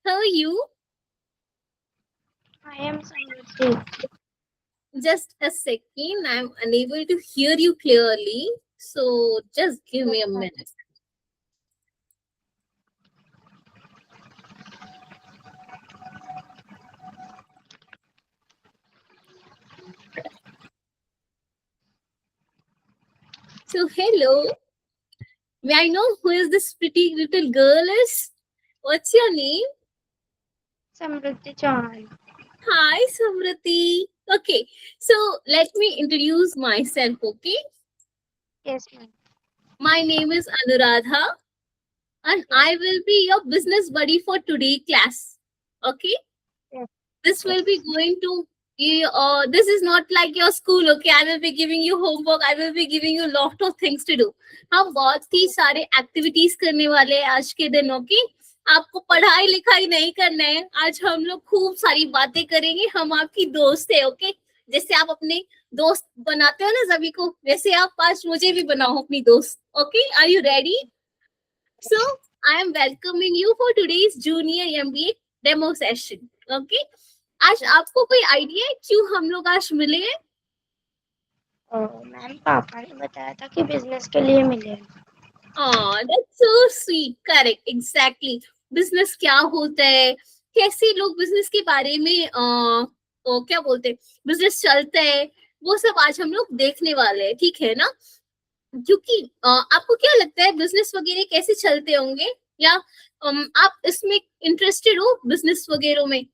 How are you? I am Samruddhi. Just a second. I'm unable to hear you clearly. So just give me a minute. So hello. May I know who is this pretty little girl is? What's your name? Samruddhi Chauhan. Hi, Samriti. Okay. So let me introduce myself, okay? Yes, ma'am. My name is Anuradha and Yes, I will be your business buddy for today class. Okay? yes, This will be yes. going to this is not like your school. Okay, I will be giving you homework, I will be giving you lot of things to do. हम बहुत ही सारे activities करने वाले हैं आज के दिन. Okay, आपको पढ़ाई लिखाई नहीं करना है. आज हम लोग खूब सारी बातें करेंगे. हम आपकी दोस्त है. ओके, जैसे आप अपने दोस्त बनाते हो ना सभी को, वैसे आप आज मुझे भी बनाओ अपनी दोस्त. Okay, are you ready? So I am welcoming you for today's junior MBA demo session. Okay. आज आपको कोई आइडिया है क्यों हम लोग आज मिले हैं? मैम पापा ने बताया था कि बिजनेस के लिए मिले हैं. That's so sweet. Correct. Exactly. Business क्या होता है, कैसे लोग बिजनेस के बारे में क्या बोलते हैं, बिजनेस चलता है, वो सब आज हम लोग देखने वाले हैं. ठीक है ना? क्योंकि आपको क्या लगता है बिजनेस वगैरह कैसे चलते होंगे, या आप इसमें इंटरेस्टेड हो बिजनेस वगैरह में?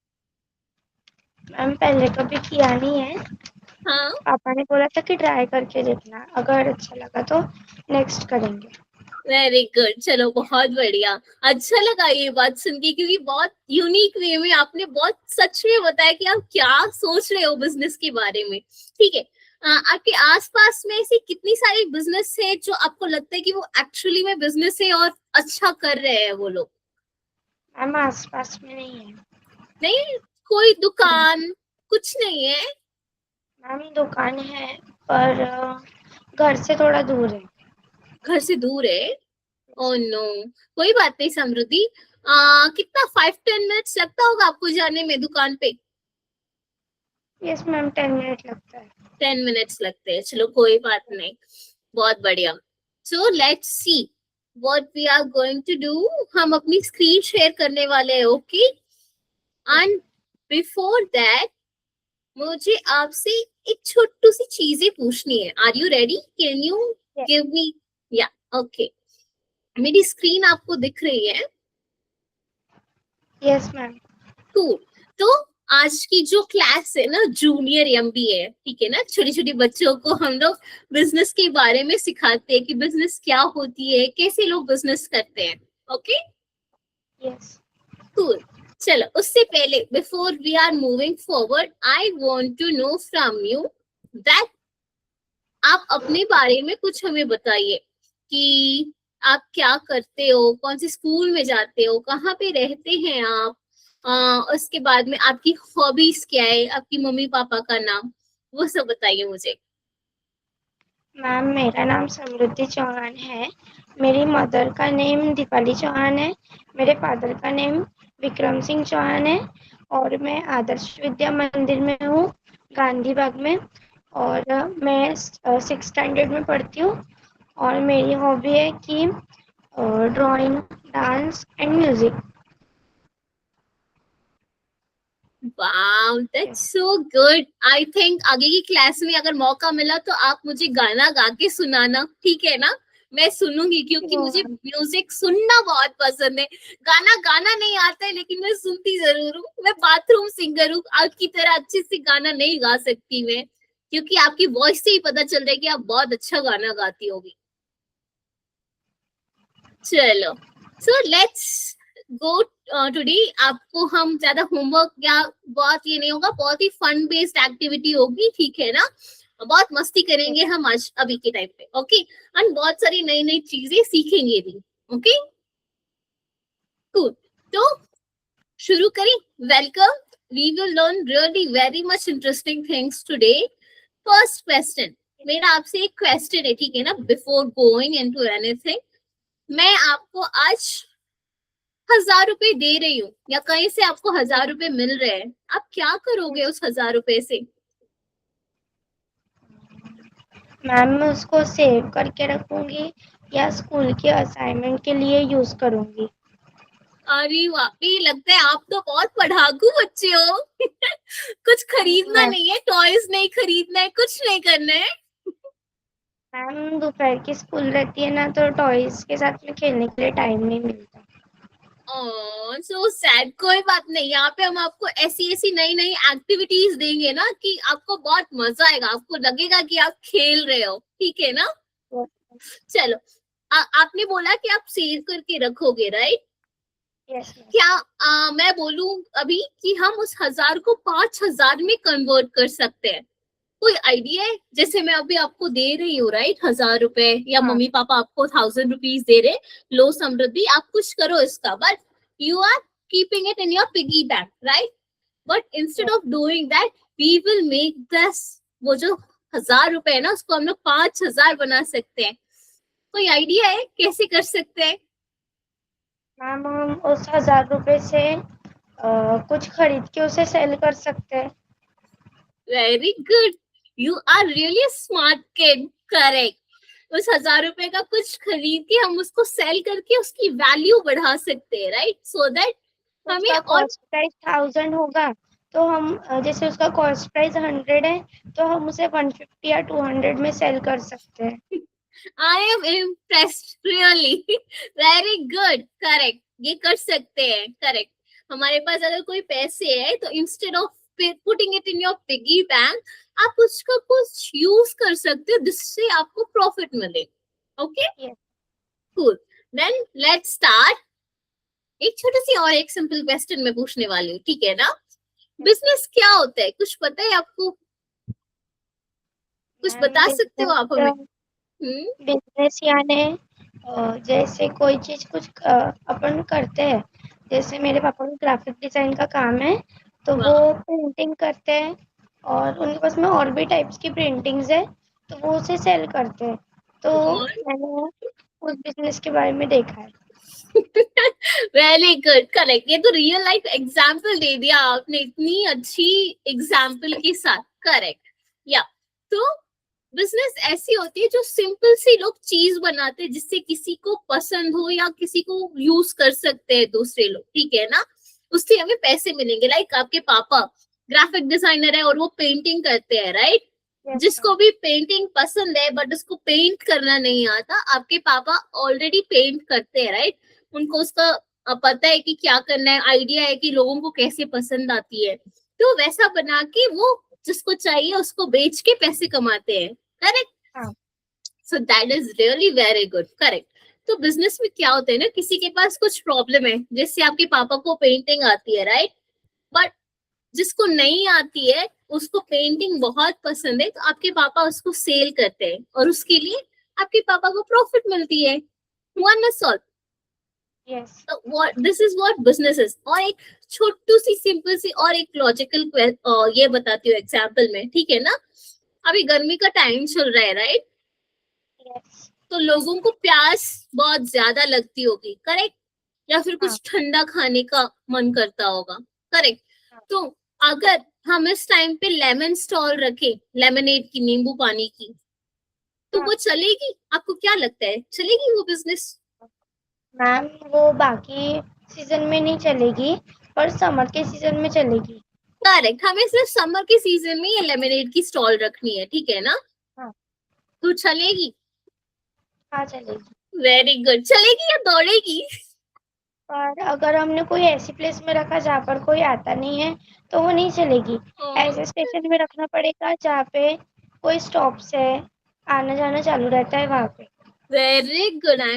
मैम पहले कभी किया नहीं है. हाँ, पापा ने बोला था कि ट्राई करके देखना, अगर अच्छा लगा तो नेक्स्ट करेंगे. Very good. चलो बहुत बढ़िया. अच्छा लगा ये बात सुन के, क्योंकि बहुत यूनिक वे में आपने बहुत सच में बताया कि आप क्या सोच रहे हो बिजनेस के बारे में. ठीक है. आपके आसपास में ऐसी कितनी सारी बिजनेस है जो आपको लगता है कि वो एक्चुअली में बिजनेस है और अच्छा कर रहे हैं वो लोग? मैम आसपास में नहीं है. नहीं, कोई दुकान कुछ नहीं है? मैम दुकान है पर घर से थोड़ा दूर है. घर से दूर है? Oh no. कोई बात नहीं समृद्धि. कितना 5-10 मिनट्स लगता होगा आपको जाने में दुकान पे? यस मैम 10 मिनट लगता है. 10 मिनट्स लगते हैं. चलो कोई बात नहीं. बहुत बढ़िया. So let's see what we are going to do. हम अपनी स्क्रीन शेयर करने वाले हैं. ओके, एंड बिफोर दैट मुझे आपसे एक छोटी सी चीजें पूछनी है. Are you ready? Can you give me? Yeah, okay. मेरी स्क्रीन आपको दिख रही है? Yes ma'am. कूल. तो आज की जो क्लास है ना, जूनियर एमबीए, ठीक है ना, छोटी छोटी बच्चों को हम लोग बिजनेस के बारे में सिखाते हैं कि बिजनेस क्या होती है, कैसे लोग बिजनेस करते हैं. Okay, yes. कूल. चलो उससे पहले, before we are moving forward, I want to know from you that आप अपने बारे में कुछ हमें बताइए कि आप क्या करते हो, कौन से स्कूल में जाते हो, कहाँ पे रहते हैं आप. उसके बाद में आपकी हॉबीज क्या है, आपकी मम्मी पापा का नाम, वो सब बताइए मुझे. मैम मेरा नाम समृद्धि चौहान है. मेरी मदर का नेम दीपाली चौहान है. मेरे फादर का नेम विक्रम सिंह चौहान है. और मैं आदर्श विद्या मंदिर में हूँ, गांधी बाग में. और मैं 6th स्टैंडर्ड में पढ़ती हूँ. और मेरी हॉबी है कि drawing, dance and music. Wow, that's so good. I think आगे की क्लास में अगर मौका मिला तो आप मुझे गाना गा के सुनाना. ठीक है ना? मैं सुनूंगी क्योंकि मुझे म्यूजिक सुनना बहुत पसंद है. गाना गाना नहीं आता है लेकिन मैं सुनती जरूर हूँ. मैं बाथरूम सिंगर हूँ. आपकी तरह अच्छे से गाना नहीं गा सकती मैं, क्योंकि आपकी वॉइस से ही पता चल रहा है कि आप बहुत अच्छा गाना गाती होगी. चलो, सो लेट्स गो टुडे. आपको हम ज्यादा होमवर्क या बहुत ये नहीं होगा, बहुत ही फन बेस्ड एक्टिविटी होगी. ठीक है ना? बहुत मस्ती करेंगे हम आज अभी के टाइम पे. ओके, एंड बहुत सारी नई नई चीजें सीखेंगे भी. Okay, cool. तो शुरू करें. Welcome. We will learn really very much interesting things today. First question, मेरा आपसे एक क्वेश्चन है, ठीक है ना? बिफोर गोइंग इनटू एनीथिंग, मैं आपको आज 1000 रुपए दे रही हूँ या कहीं से आपको 1000 रुपए मिल रहे हैं, आप क्या करोगे उस 1000 रुपए से? मैम मैं उसको सेव करके रखूंगी या स्कूल के असाइनमेंट के लिए यूज करूंगी। अरे वाकई लगता है आप तो बहुत पढ़ाकू बच्चे हो। कुछ खरीदना मैम नहीं है, टॉयज नहीं खरीदना है, कुछ नहीं करना है। मैम दोपहर की स्कूल रहती है ना, तो टॉयज के साथ में खेलने के लिए टाइम नहीं मिलता। So sad. कोई बात नहीं, यहाँ पे हम आपको ऐसी ऐसी नई नई एक्टिविटीज देंगे ना कि आपको बहुत मजा आएगा, आपको लगेगा कि आप खेल रहे हो, ठीक है ना? चलो, आपने बोला कि आप सेव करके रखोगे, राइट? Yes ma'am. क्या मैं बोलूं अभी कि हम उस 1000 को 5000 में कन्वर्ट कर सकते हैं? कोई आइडिया है? जैसे मैं अभी आपको दे रही हूँ, राइट, 1000 रुपए, या हाँ मम्मी पापा आपको 1000 रुपीज दे रहे, लो समृद्धि आप कुछ करो इसका, but you are keeping it in your piggy bank, right? But instead of doing that, we will make this, वो जो 1000 रुपए है ना, उसको हम लोग 5000 बना सकते हैं। कोई आइडिया है कैसे कर सकते हैं? मैम हम उस 1000 रुपए से कुछ खरीद के उसे सेल कर सकते हैं। Very good, you are really smart kid, correct. उस 1000 रुपए का कुछ खरीद के हम उसको सेल करके उसकी वैल्यू बढ़ा सकते हैं, राइट? सो दैट हमें उसका और कॉस्ट प्राइस 1000 होगा, तो हम जैसे उसका कॉस्ट प्राइस 100 है, तो हम उसे 150 या 200 में सेल कर सकते हैं। I am impressed really. Very good, correct, ये कर सकते हैं, करेक्ट। हमारे पास अगर कोई पैसे है तो instead of putting it in your piggy bank, आप उसका कुछ यूज कर सकते हो जिससे आपको प्रॉफिट मिले। Okay, Yes. Cool. Then let's start. एक छोटी सी और एक सिंपल क्वेश्चन मैं पूछने वाली हूँ, ठीक है ना? बिजनेस क्या होता है, कुछ पता है आपको? कुछ मैम बता सकते हो आप हमें? बिजनेस यानी जैसे कोई चीज कुछ अपन करते हैं, जैसे मेरे पापा को ग्राफिक डिजाइन का काम है, तो वो वाह, प्रिंटिंग करते हैं और उनके पास में और भी टाइप्स की प्रिंटिंग्स है, तो वो उसे सेल करते हैं। तो मैंने उस बिजनेस के बारे में देखा है। Very good, correct. ये तो रियल लाइफ एग्जाम्पल दे दिया आपने इतनी अच्छी एग्जाम्पल के साथ, करेक्ट। या तो बिजनेस ऐसी होती है जो सिंपल सी लोग चीज बनाते हैं जिससे किसी को पसंद हो या किसी को यूज कर सकते हैं दूसरे लोग, ठीक है ना? उससे हमें पैसे मिलेंगे। लाइक आपके पापा ग्राफिक डिजाइनर है और वो पेंटिंग करते हैं, राइट? यस जिसको भी पेंटिंग पसंद है बट उसको पेंट करना नहीं आता, आपके पापा ऑलरेडी पेंट करते हैं, राइट? उनको उसका पता है कि क्या करना है, आइडिया है कि लोगों को कैसे पसंद आती है, तो वैसा बना के वो जिसको चाहिए उसको बेच के पैसे कमाते हैं, करेक्ट? हाँ। So that is really very good, correct. तो बिजनेस में क्या होता है ना, किसी के पास कुछ प्रॉब्लम है, जैसे आपके पापा को पेंटिंग आती है, राइट? बट जिसको नहीं आती है उसको पेंटिंग बहुत पसंद है, तो आपके पापा उसको सेल करते हैं और उसके लिए आपके पापा को प्रॉफिट मिलती है। One solve. Yes. what this is what business is। और एक छोटू सी सिंपल सी और एक लॉजिकल ये बताती हूँ एग्जांपल में, ठीक है ना? अभी गर्मी का टाइम चल रहा है, राइट? यस। तो लोगों को प्यास बहुत ज्यादा लगती होगी, करेक्ट? या फिर हाँ। कुछ ठंडा खाने का मन करता होगा, करेक्ट? हाँ। तो अगर हम इस टाइम पे लेमन स्टॉल रखें, लेमनेड की, नींबू पानी की, तो हाँ। वो चलेगी? आपको क्या लगता है, चलेगी वो बिजनेस? मैम वो बाकी सीजन में नहीं चलेगी, पर समर के सीजन में चलेगी। करेक्ट, हमें सिर्फ समर के सीजन में ये लेमनेड की स्टॉल रखनी है, ठीक है ना? हाँ। तो चलेगी? हाँ चलेगी। वेरी गुड, चलेगी या दौड़ेगी? पर अगर हमने कोई ऐसी प्लेस में रखा जहाँ पर कोई आता नहीं है, तो वो नहीं चलेगी। ऐसे स्टेशन में रखना पड़ेगा जहाँ पे कोई स्टॉप्स है, आना जाना चालू रहता है वहाँ पे। Very good, I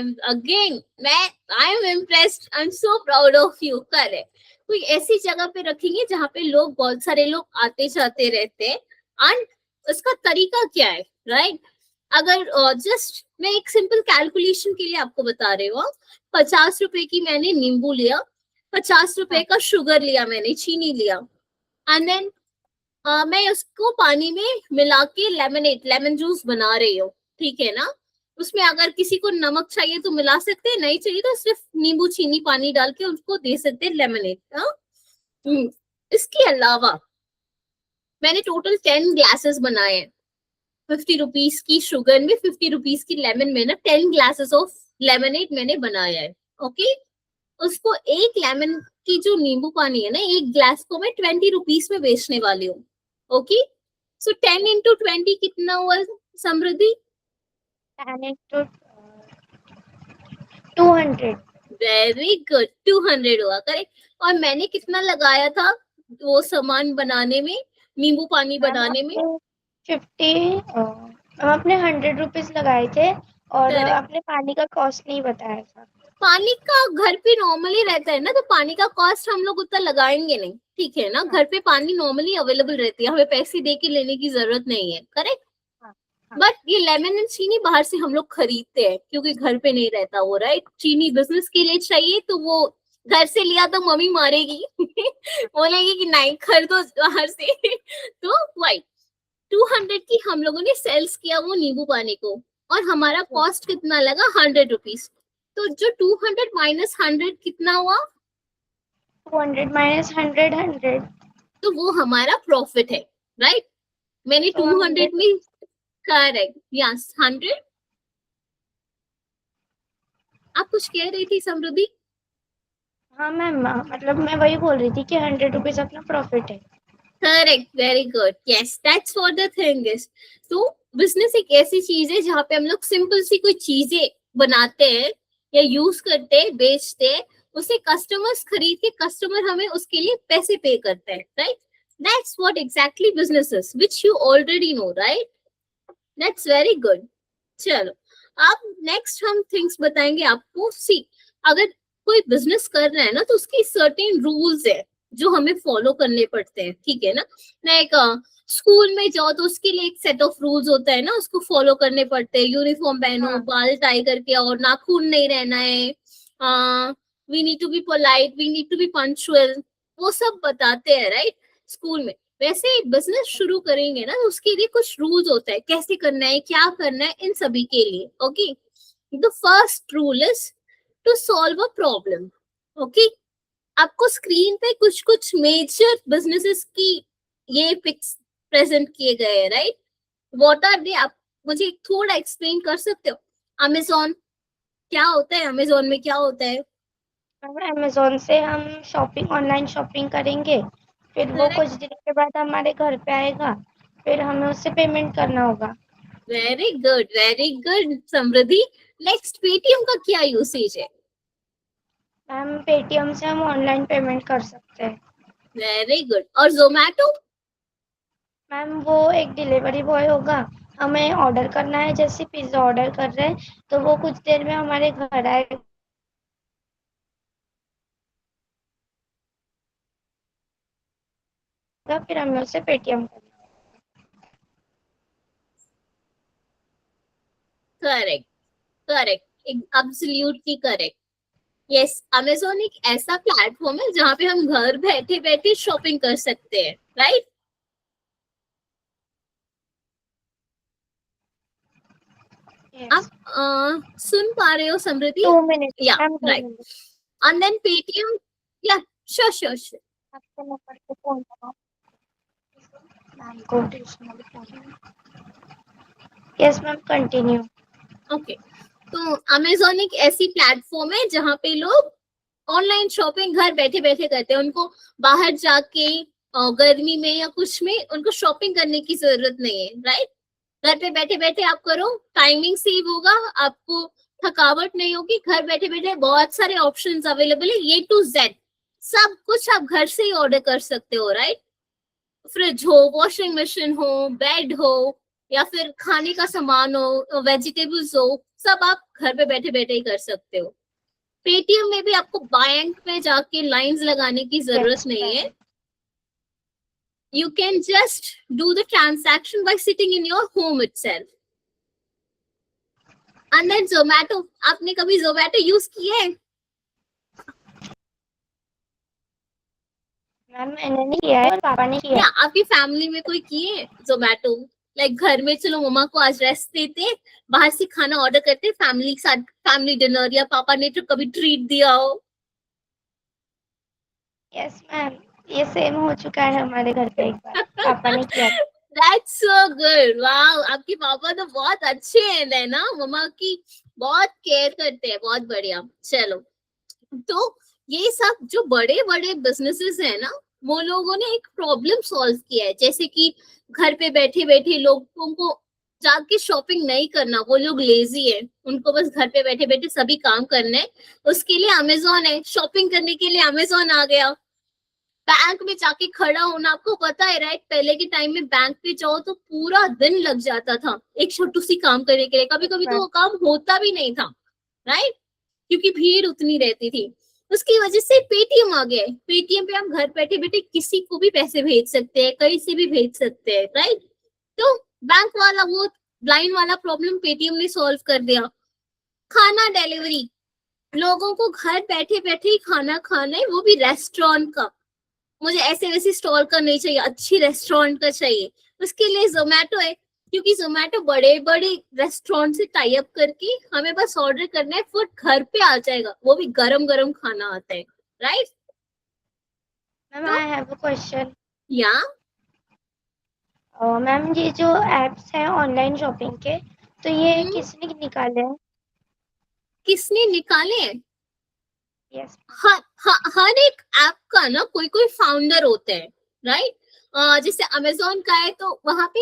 am impressed, I am so proud of you, correct. कोई ऐसी जगह पे रखेंगे जहाँ पे लोग, बहुत सारे लोग आते जाते रहते हैं, एंड उसका तरीका क्या है, राइट? अगर जस्ट मैं एक सिंपल कैलकुलेशन के लिए आपको बता रही हूँ, 50 रुपए की मैंने नींबू लिया, 50 रुपए का शुगर लिया, मैंने चीनी लिया, एंड देन मैं उसको पानी में मिला के लेमन जूस बना रही हूँ, ठीक है ना? उसमें अगर किसी को नमक चाहिए तो मिला सकते हैं, नहीं चाहिए तो सिर्फ नींबू चीनी पानी डाल के उसको दे सकते हैं, लेमनेड। इसके अलावा मैंने टोटल 10 ग्लासेस बनाए हैं। 50 रुपीज की शुगर में, 50 रुपीज की लेमन में ना 10 ग्लासेस ऑफ लेमनेड मैंने बनाया है। ओके, उसको एक लेमन की जो नींबू पानी है ना, एक ग्लास को मैं 20 रुपीज में बेचने वाली हूँ। ओके, सो 10 इंटू 20 कितना हुआ समृद्धि? 10 into 200। वेरी गुड, 200 हुआ, करेक्ट। और मैंने कितना लगाया था वो सामान बनाने में, नींबू पानी मैम बनाने में? आपने 50 हम अपने 100 रुपीज लगाए थे और करेक्ट। आपने पानी का कॉस्ट नहीं बताया था। पानी का घर पे नॉर्मली रहता है ना, तो पानी का कॉस्ट हम लोग उतना लगाएंगे नहीं, ठीक है ना। हाँ, घर पे पानी नॉर्मली अवेलेबल रहती है, हमें पैसे दे के लेने की जरूरत नहीं है, करेक्ट। हाँ, हाँ। बट ये लेमन एंड चीनी बाहर से हम लोग खरीदते हैं क्योंकि घर पे नहीं रहता वो, राइट। चीनी बिजनेस के लिए चाहिए तो वो घर से लिया तो मम्मी मारेगी बोलेगी कि नहीं खरीदो बाहर से तो वाइट 200 की हम लोगों ने सेल्स किया वो नींबू पानी को, और हमारा कॉस्ट कितना लगा? 100 रुपीज। तो जो 200 माइनस 100 कितना हुआ? 200 minus 100 100। तो वो हमारा प्रॉफिट है, राइट। मैंने तो 200 100। में, करेक्ट, यस 100। आप कुछ कह रही थी समृद्धि? हाँ मैम, मतलब मैं वही बोल रही थी कि 100 रुपीज अपना प्रॉफिट है। Correct, very good, yes, that's what the thing is. तो बिजनेस एक ऐसी चीज है जहाँ पे हम लोग सिंपल सी कोई चीजें बनाते हैं या यूज करते हैं, बेचते हैं, उसे कस्टमर्स खरीद के कस्टमर हमें उसके लिए पैसे पे करते हैं, right. That's what exactly business is, which you already know, right. That's very good. चलो, अब नेक्स्ट हम थिंग्स बताएंगे आपको। सी, अगर कोई बिजनेस कर रहा है ना तो उसकी सर्टेन रूल्स है जो हमें फॉलो करने पड़ते हैं, ठीक है ना। लाइक स्कूल में जाओ तो उसके लिए एक सेट ऑफ रूल्स होता है ना, उसको फॉलो करने पड़ते हैं। यूनिफॉर्म पहनो, हाँ, बाल टाई करके, और नाखून नहीं रहना है, we need to be polite, we need to be punctual, वो सब बताते हैं, राइट, स्कूल में। वैसे बिजनेस शुरू करेंगे ना तो उसके लिए कुछ रूल्स होता है, कैसे करना है, क्या करना है, इन सभी के लिए। Okay, the first rule is to solve a problem. Okay, आपको स्क्रीन पे कुछ कुछ मेजर बिजनेसेस की ये पिक्स प्रेजेंट किए गए हैं, राइट। What are they? आप मुझे थोड़ा एक्सप्लेन कर सकते हो? अमेजोन क्या होता है? अमेजोन में क्या होता है? अमेजोन से हम शॉपिंग, ऑनलाइन शॉपिंग करेंगे, फिर वो करेक्ट, कुछ दिनों के बाद हमारे घर पे आएगा, फिर हमें उससे पेमेंट करना होगा। वेरी गुड, वेरी गुड समृद्धि। नेक्स्ट, पेटीएम का क्या यूसेज है? मैम पेटीएम से हम ऑनलाइन पेमेंट कर सकते हैं। Very good. और जोमेटो? मैम वो एक डिलीवरी बॉय होगा, हमें ऑर्डर करना है, जैसे पिज्ज़ा ऑर्डर कर रहे हैं तो वो कुछ देर में हमारे घर आएगा, फिर हमें उसे पेटीएम करना correct, correct, absolutely correct. Yes, Amazon एक ऐसा प्लेटफॉर्म है जहाँ पे हम घर बैठे बैठे शॉपिंग कर सकते हैं, राइट। है। आप सुन पा रहे हो समृद्धि? 2 मिनट या, मैम, दो right. Minute and then Paytm, yeah, sure sure sure. आपके नंबर पे फोन लगाओ मैम को, tuition phone. Yes ma'am, continue. Okay, तो अमेजोन एक ऐसी प्लेटफॉर्म है जहाँ पे लोग ऑनलाइन शॉपिंग घर बैठे बैठे करते हैं। उनको बाहर जाके गर्मी में या कुछ में उनको शॉपिंग करने की जरूरत नहीं है, राइट। घर पे बैठे बैठे आप करो, टाइमिंग सेव होगा, आपको थकावट नहीं होगी। घर बैठे बैठे बहुत सारे ऑप्शंस अवेलेबल है, ए टू जेड सब कुछ आप घर से ही ऑर्डर कर सकते हो, राइट। फ्रिज हो, वॉशिंग मशीन हो, बेड हो, या फिर खाने का सामान हो, वेजिटेबल्स हो, सब आप घर पे बैठे बैठे ही कर सकते हो। पेटीएम में भी आपको बैंक में जाके लाइंस लगाने की जरूरत यस नहीं मैम। है। You can just do the transaction by sitting in your home itself. And then Zomato, आपने कभी Zomato यूज किया है? मैम मैंने नहीं किया है, और पापा ने किया या है। आपकी फैमिली में कोई किए Zomato? लाइक घर में चलो मम्मा को आज रेस्ट देते, बाहर से खाना ऑर्डर करते फैमिली के साथ, फैमिली डिनर, या पापा ने तो कभी ट्रीट दिया हो? यस मैम, ये सेम हो चुका है हमारे घर पे, एक बार पापा ने किया था। That's so good. वाह, आपके पापा तो बहुत अच्छे हैं ना, मम्मा की बहुत केयर करते हैं, बहुत बढ़िया। चलो, तो ये सब जो बड़े बड़े बिजनेसेस है ना, वो लोगों ने एक प्रॉब्लम सॉल्व किया है, जैसे कि घर पे बैठे बैठे लोगों को जाके शॉपिंग नहीं करना, वो लोग लेजी है, उनको बस घर पे बैठे बैठे सभी काम करने हैं, उसके लिए अमेजोन है, शॉपिंग करने के लिए अमेजोन आ गया। बैंक में जाके खड़ा होना, आपको पता है राइट, पहले के टाइम में बैंक पे जाओ तो पूरा दिन लग जाता था एक छोटू सी काम करने के लिए, कभी कभी तो वो काम होता भी नहीं था, राइट, क्योंकि भीड़ उतनी रहती थी। उसकी वजह से पेटीएम आ गया है, पेटीएम पे हम घर बैठे बैठे किसी को भी पैसे भेज सकते हैं, कहीं से भी भेज सकते हैं, राइट। तो बैंक वाला वो लाइन वाला प्रॉब्लम पेटीएम ने सॉल्व कर दिया। खाना डिलीवरी, लोगों को घर बैठे बैठे ही खाना खाना है, वो भी रेस्टोरेंट का, मुझे ऐसे वैसे स्टॉल का नहीं चाहिए, अच्छी रेस्टोरेंट का चाहिए, उसके लिए जोमेटो है, क्योंकि जोमेटो बड़े बड़े रेस्टोरेंट से टाई अप करके हमें बस ऑर्डर करना है, फूड घर पे आ जाएगा, वो भी गरम गरम खाना आता है, right. Ma'am I have a question. या मैम, ये जो एप्स हैं ऑनलाइन शॉपिंग के, तो ये किसने निकाले हैं? किसने निकाले हैं? यस। हर एक ऐप का ना कोई कोई फाउंडर होते हैं, राइट। जैसे अमेजोन का है तो वहां पे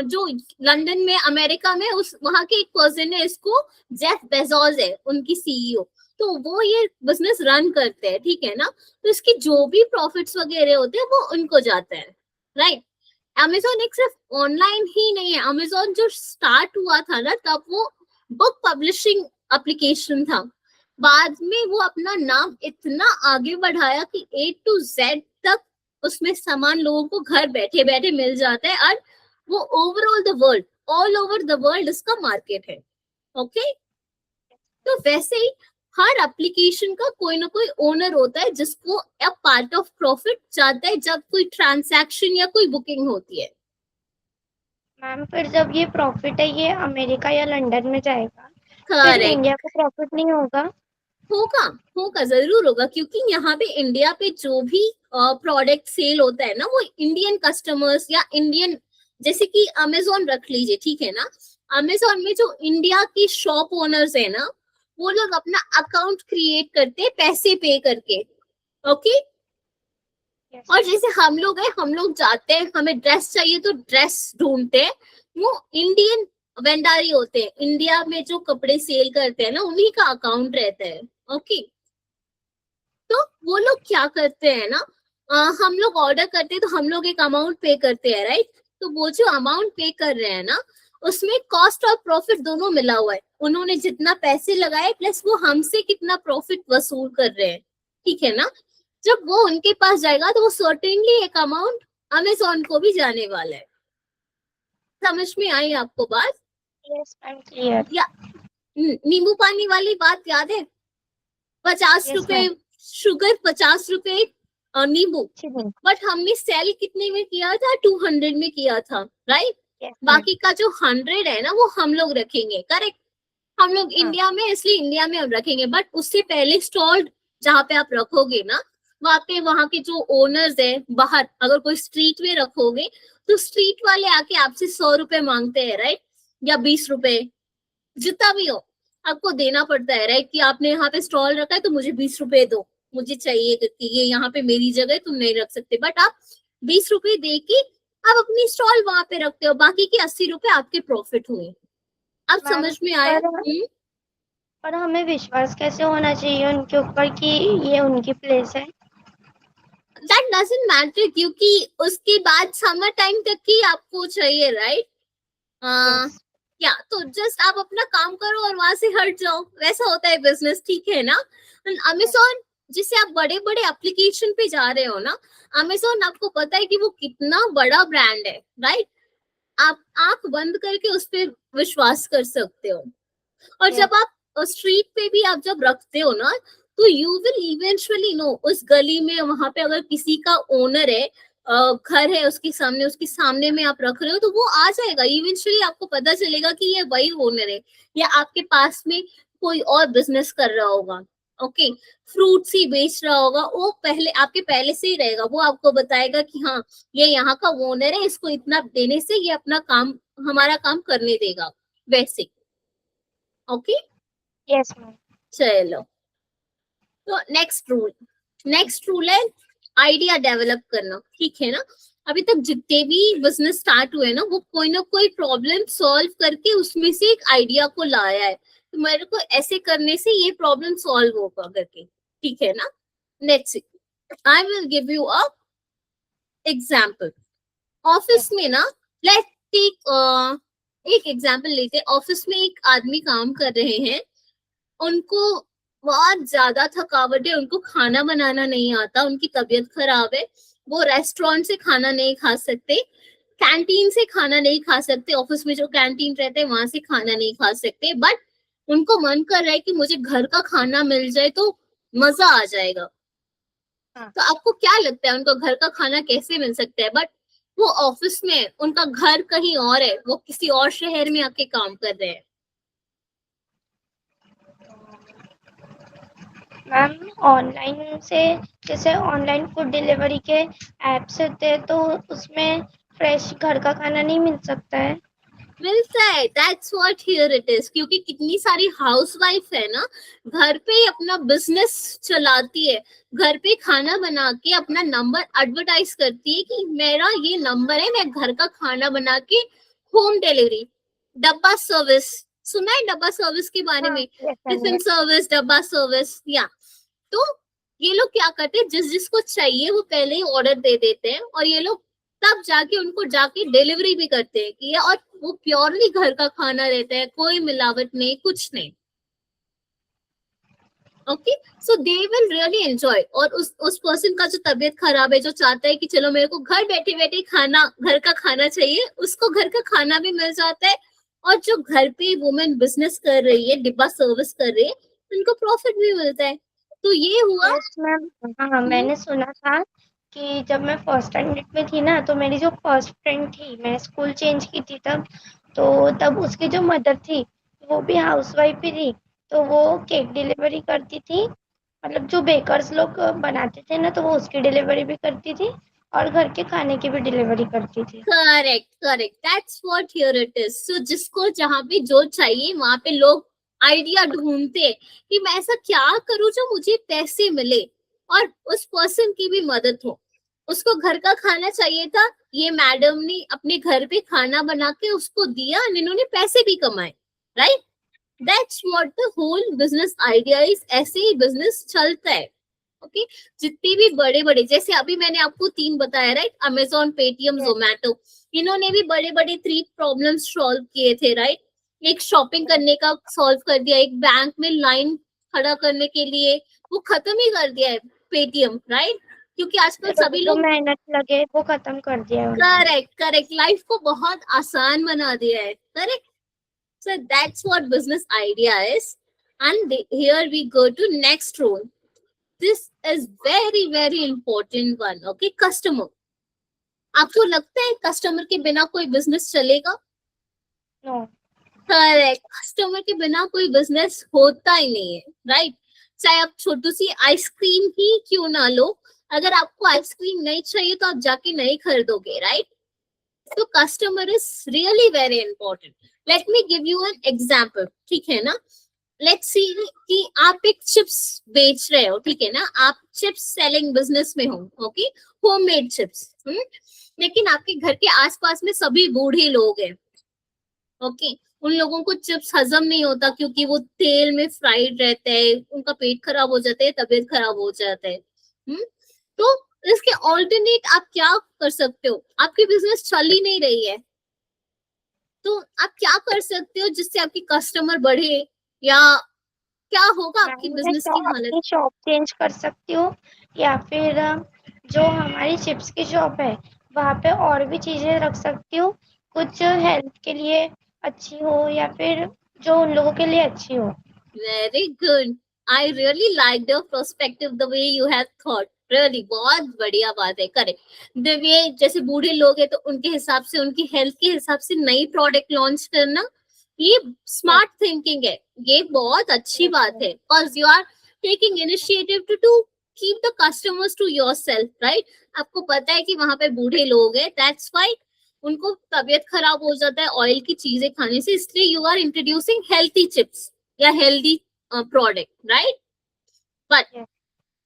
जो लंदन में, अमेरिका में, उस वहां के एक पर्सन है, इसको जेफ बेजोस है उनकी सीईओ, तो वो ये बिजनेस रन करते हैं, ठीक है ना। तो इसकी जो भी प्रॉफिट्स वगैरह होते हैं वो उनको जाते हैं, राइट। अमेजोन एक सिर्फ ऑनलाइन ही नहीं है, अमेजोन जो स्टार्ट हुआ था ना तब वो बुक पब्लिशिंग एप्लीकेशन था, बाद में वो अपना नाम इतना आगे बढ़ाया कि A to Z तक उसमें सामान लोगों को घर बैठे बैठे मिल जाता है, और वो overall the world, all over the world इसका मार्केट है, ओके। तो वैसे ही हर एप्लीकेशन का कोई ना कोई ओनर होता है जिसको अ पार्ट ऑफ प्रॉफिट जाता है जब कोई ट्रांसैक्शन या कोई बुकिंग होती है। मैम, फिर जब ये प्रॉफिट है ये अमेरिका या लंदन में जाएगा, फिर करेक्ट। इंडिया को प्रॉफिट नहीं होगा? होगा, होगा, जरूर होगा, क्योंकि यहाँ पे इंडिया पे जो भी प्रोडक्ट सेल होता है ना, वो इंडियन कस्टमर्स या इंडियन, जैसे कि अमेजोन रख लीजिए, ठीक है ना, अमेजोन में जो इंडिया की शॉप ओनर्स है ना, वो लोग अपना अकाउंट क्रिएट करते हैं पैसे पे करके, ओके। Yes. और जैसे हम लोग हैं, हम लोग जाते हैं, हमें ड्रेस चाहिए तो ड्रेस ढूंढते हैं, वो इंडियन वेंडारी होते हैं, इंडिया में जो कपड़े सेल करते हैं ना, उन्हीं का अकाउंट रहता है, ओके। तो वो लोग क्या करते हैं ना, हम लोग ऑर्डर करते हैं तो हम लोग एक अमाउंट पे करते हैं, राइट। तो वो जो अमाउंट पे कर रहे हैं ना, उसमें कॉस्ट और प्रॉफिट दोनों मिला हुआ है, उन्होंने जितना पैसे लगाए प्लस वो हमसे कितना प्रॉफिट वसूल कर रहे हैं, ठीक है ना। जब वो उनके पास जाएगा तो वो सर्टेनली एक अमाउंट अमेजोन को भी जाने वाला है। समझ में आई आपको बात? Yes ma'am, clear. या नींबू पानी वाली बात याद है, 50 Yes, रुपए ma'am. शुगर, 50 रुपए नींबू, चीनी। बट हमने सेल कितने में किया था, 200 में किया था, राइट। Yes, ma'am. बाकी का जो 100 है ना वो हम लोग रखेंगे, करेक्ट। हम लोग हाँ. इंडिया में, इसलिए इंडिया में हम रखेंगे, बट उससे पहले स्टॉल जहाँ पे आप रखोगे ना, वहाँ पे वहाँ के जो ओनर्स है बाहर, अगर कोई स्ट्रीट में रखोगे तो स्ट्रीट वाले आके आपसे 100 रुपए मांगते हैं, राइट, या 20 रुपए, जितना भी हो आपको देना पड़ता है, राइट, कि आपने यहाँ पे स्टॉल रखा है तो मुझे 20 रुपए दो, मुझे चाहिए, क्योंकि ये यहाँ पे मेरी जगह है, तुम नहीं रख सकते, बट आप 20 रुपए दे के आप अपनी स्टॉल वहां पे रखते हो, बाकी के 80 रुपए आपके प्रॉफिट हुए। अब मैम, समझ में आया? पर हमें विश्वास कैसे होना चाहिए उनके ऊपर कि ये उनकी प्लेस है? दैट डजंट मैटर, क्योंकि उसके बाद समर टाइम तक ही आपको चाहिए, राइट। Yes. या तो जस्ट आप अपना काम करो और वहां से हट जाओ, वैसा होता है बिजनेस, ठीक है ना। अमेजोन, जिससे आप बड़े बड़े एप्लीकेशन पे जा रहे हो ना, अमेजोन आपको पता है कि वो कितना बड़ा ब्रांड है, राइट। आप आंख बंद करके उस पर विश्वास कर सकते हो, और Yes. जब आप स्ट्रीट पे भी आप जब रखते हो ना, तो यू विल इवेंचुअली नो, उस गली में वहां पे अगर किसी का ओनर है घर है उसके सामने में आप रख रहे हो, तो वो आ जाएगा इवेंचुअली, आपको पता चलेगा कि ये वही ओनर है, या आपके पास में कोई और बिजनेस कर रहा होगा, ओके, फ्रूट्स ही बेच रहा होगा, वो पहले से ही रहेगा, वो आपको बताएगा कि हाँ ये यहाँ का ओनर है, इसको इतना देने से ये अपना काम, हमारा काम करने देगा, वैसे। Okay, yes ma'am. चलो, तो नेक्स्ट रूल है आइडिया डेवलप करना, ठीक है ना। अभी तक जितने भी बिजनेस स्टार्ट हुए ना, वो कोई ना कोई प्रॉब्लम सॉल्व करके उसमें से एक आइडिया को लाया है, तो मेरे को ऐसे करने से ये प्रॉब्लम सॉल्व होगा करके, ठीक है ना। Let's C, I will give you a example. Office में ना, लेट टेक एक एग्जांपल लेते हैं। ऑफिस में एक आदमी काम कर रहे हैं, उनको बहुत ज्यादा थकावट है, उनको खाना बनाना नहीं आता, उनकी तबीयत खराब है, वो रेस्टोरेंट से खाना नहीं खा सकते, कैंटीन से खाना नहीं खा सकते, ऑफिस में जो कैंटीन रहते हैं वहां से खाना नहीं खा सकते, बट उनको मन कर रहा है कि मुझे घर का खाना मिल जाए तो मजा आ जाएगा। हाँ। तो आपको क्या लगता है उनको घर का खाना कैसे मिल सकता है? बट वो ऑफिस में, उनका घर कहीं और है, वो किसी और शहर में आके काम कर रहे हैं। मैम ऑनलाइन से, जैसे ऑनलाइन फूड डिलीवरी के ऐप्स होते हैं, तो उसमें फ्रेश घर का खाना नहीं मिल सकता है। मिलता है, that's what here it is, क्योंकि कितनी सारी हाउसवाइफ है ना, घर पे ही अपना बिजनेस चलाती है, घर पे खाना बना के अपना नंबर एडवर्टाइज करती है कि मेरा ये नंबर है, मैं घर का खाना बना के होम डिलीवरी, डब्बा सर्विस, सुना है डब्बा सर्विस के बारे हाँ, में? Yes ma'am, tiffin yes. Service, डब्बा सर्विस, या तो ये लोग क्या करते हैं, जिस जिसको चाहिए वो पहले ही ऑर्डर दे देते हैं, और ये लोग तब जाके उनको जाके डिलीवरी भी करते हैं कि, और वो प्योरली घर का खाना रहता है, कोई मिलावट नहीं, कुछ नहीं। Okay, so they will really enjoy. और उस पर्सन का जो तबीयत खराब है, जो चाहता है कि चलो मेरे को घर बैठे बैठे खाना, घर का खाना चाहिए, उसको घर का खाना भी मिल जाता है, और जो घर पे वुमेन बिजनेस कर रही है, डिब्बा सर्विस कर रही है, उनको प्रॉफिट भी मिलता है। तो ये हुआ। Yes ma'am. हाँ, हम्म, मैंने सुना था कि जब मैं फर्स्ट स्टैंडर्ड में थी ना, तो मेरी जो फर्स्ट फ्रेंड थी, मैं स्कूल चेंज की थी तब, तो तब उसकी जो मदर थी वो भी हाउसवाइफ ही थी, तो वो केक डिलीवरी करती थी, मतलब जो बेकर्स लोग बनाते थे ना, तो वो उसकी डिलीवरी भी करती थी और घर के खाने की भी डिलीवरी करती थी। Correct correct, that's what here it is. So जिसको जहां पे जो चाहिए वहां पे लोग आइडिया ढूंढते हैं कि मैं ऐसा क्या करूं जो मुझे पैसे मिले, और उस पर्सन की भी मदद हो। उसको घर का खाना चाहिए था, ये मैडम ने अपने घर पे खाना बना के उसको दिया, और इन्होंने पैसे भी कमाए, right. That's what the whole business idea is, ऐसे ही बिजनेस चलता है। ओके, जितने भी बड़े बड़े, जैसे अभी मैंने आपको 3 बताया, right, Amazon, Paytm, yes. Zomato, इन्होंने भी बड़े बड़े 3 प्रॉब्लम्स सॉल्व किए थे, राइट। एक शॉपिंग करने का सॉल्व कर दिया, एक बैंक में लाइन खड़ा करने के लिए वो खत्म ही कर दिया है पेटीएम, राइट, क्योंकि आजकल लोगों सभी को लोग। मेहनत लगे वो खत्म कर दिया उन्होंने। करेक्ट करेक्ट, लाइफ को बहुत आसान बना दिया है, correct. So that's what business idea is, and here we go to next rule. This is very important one. Okay, customer. आपको लगता है कस्टमर के बिना कोई बिजनेस चलेगा? नो। करेक्ट, कस्टमर के बिना कोई बिजनेस होता ही नहीं है, राइट। चाहे आप छोटी सी आइसक्रीम ही क्यों ना लो, अगर आपको आइसक्रीम नहीं चाहिए तो आप जाके नहीं खरीदोगे, राइट। तो customer is really very important. Let me give you an example, ठीक है ना। लेट्स सी कि आप एक चिप्स बेच रहे हो, ठीक है ना, आप चिप्स सेलिंग बिजनेस में हो, ओके, होममेड चिप्स। लेकिन आपके घर के आसपास में सभी बूढ़े लोग हैं, ओके, उन लोगों को चिप्स हजम नहीं होता क्योंकि वो तेल में फ्राइड रहता है, उनका पेट खराब हो जाता है, तबीयत खराब हो जाता है। तो इसके ऑल्टरनेट आप क्या कर सकते हो? आपकी बिजनेस चल ही नहीं रही है, तो आप क्या कर सकते हो जिससे आपकी कस्टमर बढ़े, या क्या होगा आपकी मैम, मैं बिजनेस की हालत? अपनी शॉप चेंज कर सकती हूँ, या फिर जो हमारी चिप्स की शॉप है वहाँ पे और भी चीजें रख सकती हूँ, कुछ हेल्थ के लिए अच्छी हो या फिर जो उन लोगों के लिए अच्छी हो। Very good. I really liked your perspective, the way you have thought. Really बहुत बढ़िया बात है, करेक्ट। ये जैसे बूढ़े लोग हैं तो उनके हिसाब से, उनकी हेल्थ के हिसाब से नई प्रोडक्ट लॉन्च करना, ये स्मार्ट थिंकिंग है, ये बहुत अच्छी बात है, because you are taking initiative to keep the customers to yourself, right. आपको पता है कि वहां पे बूढ़े लोग हैं, दैट्स व्हाई उनको तबीयत खराब हो जाता है ऑयल की चीजें खाने से, इसलिए you are introducing healthy chips या healthy product, right. But Yes.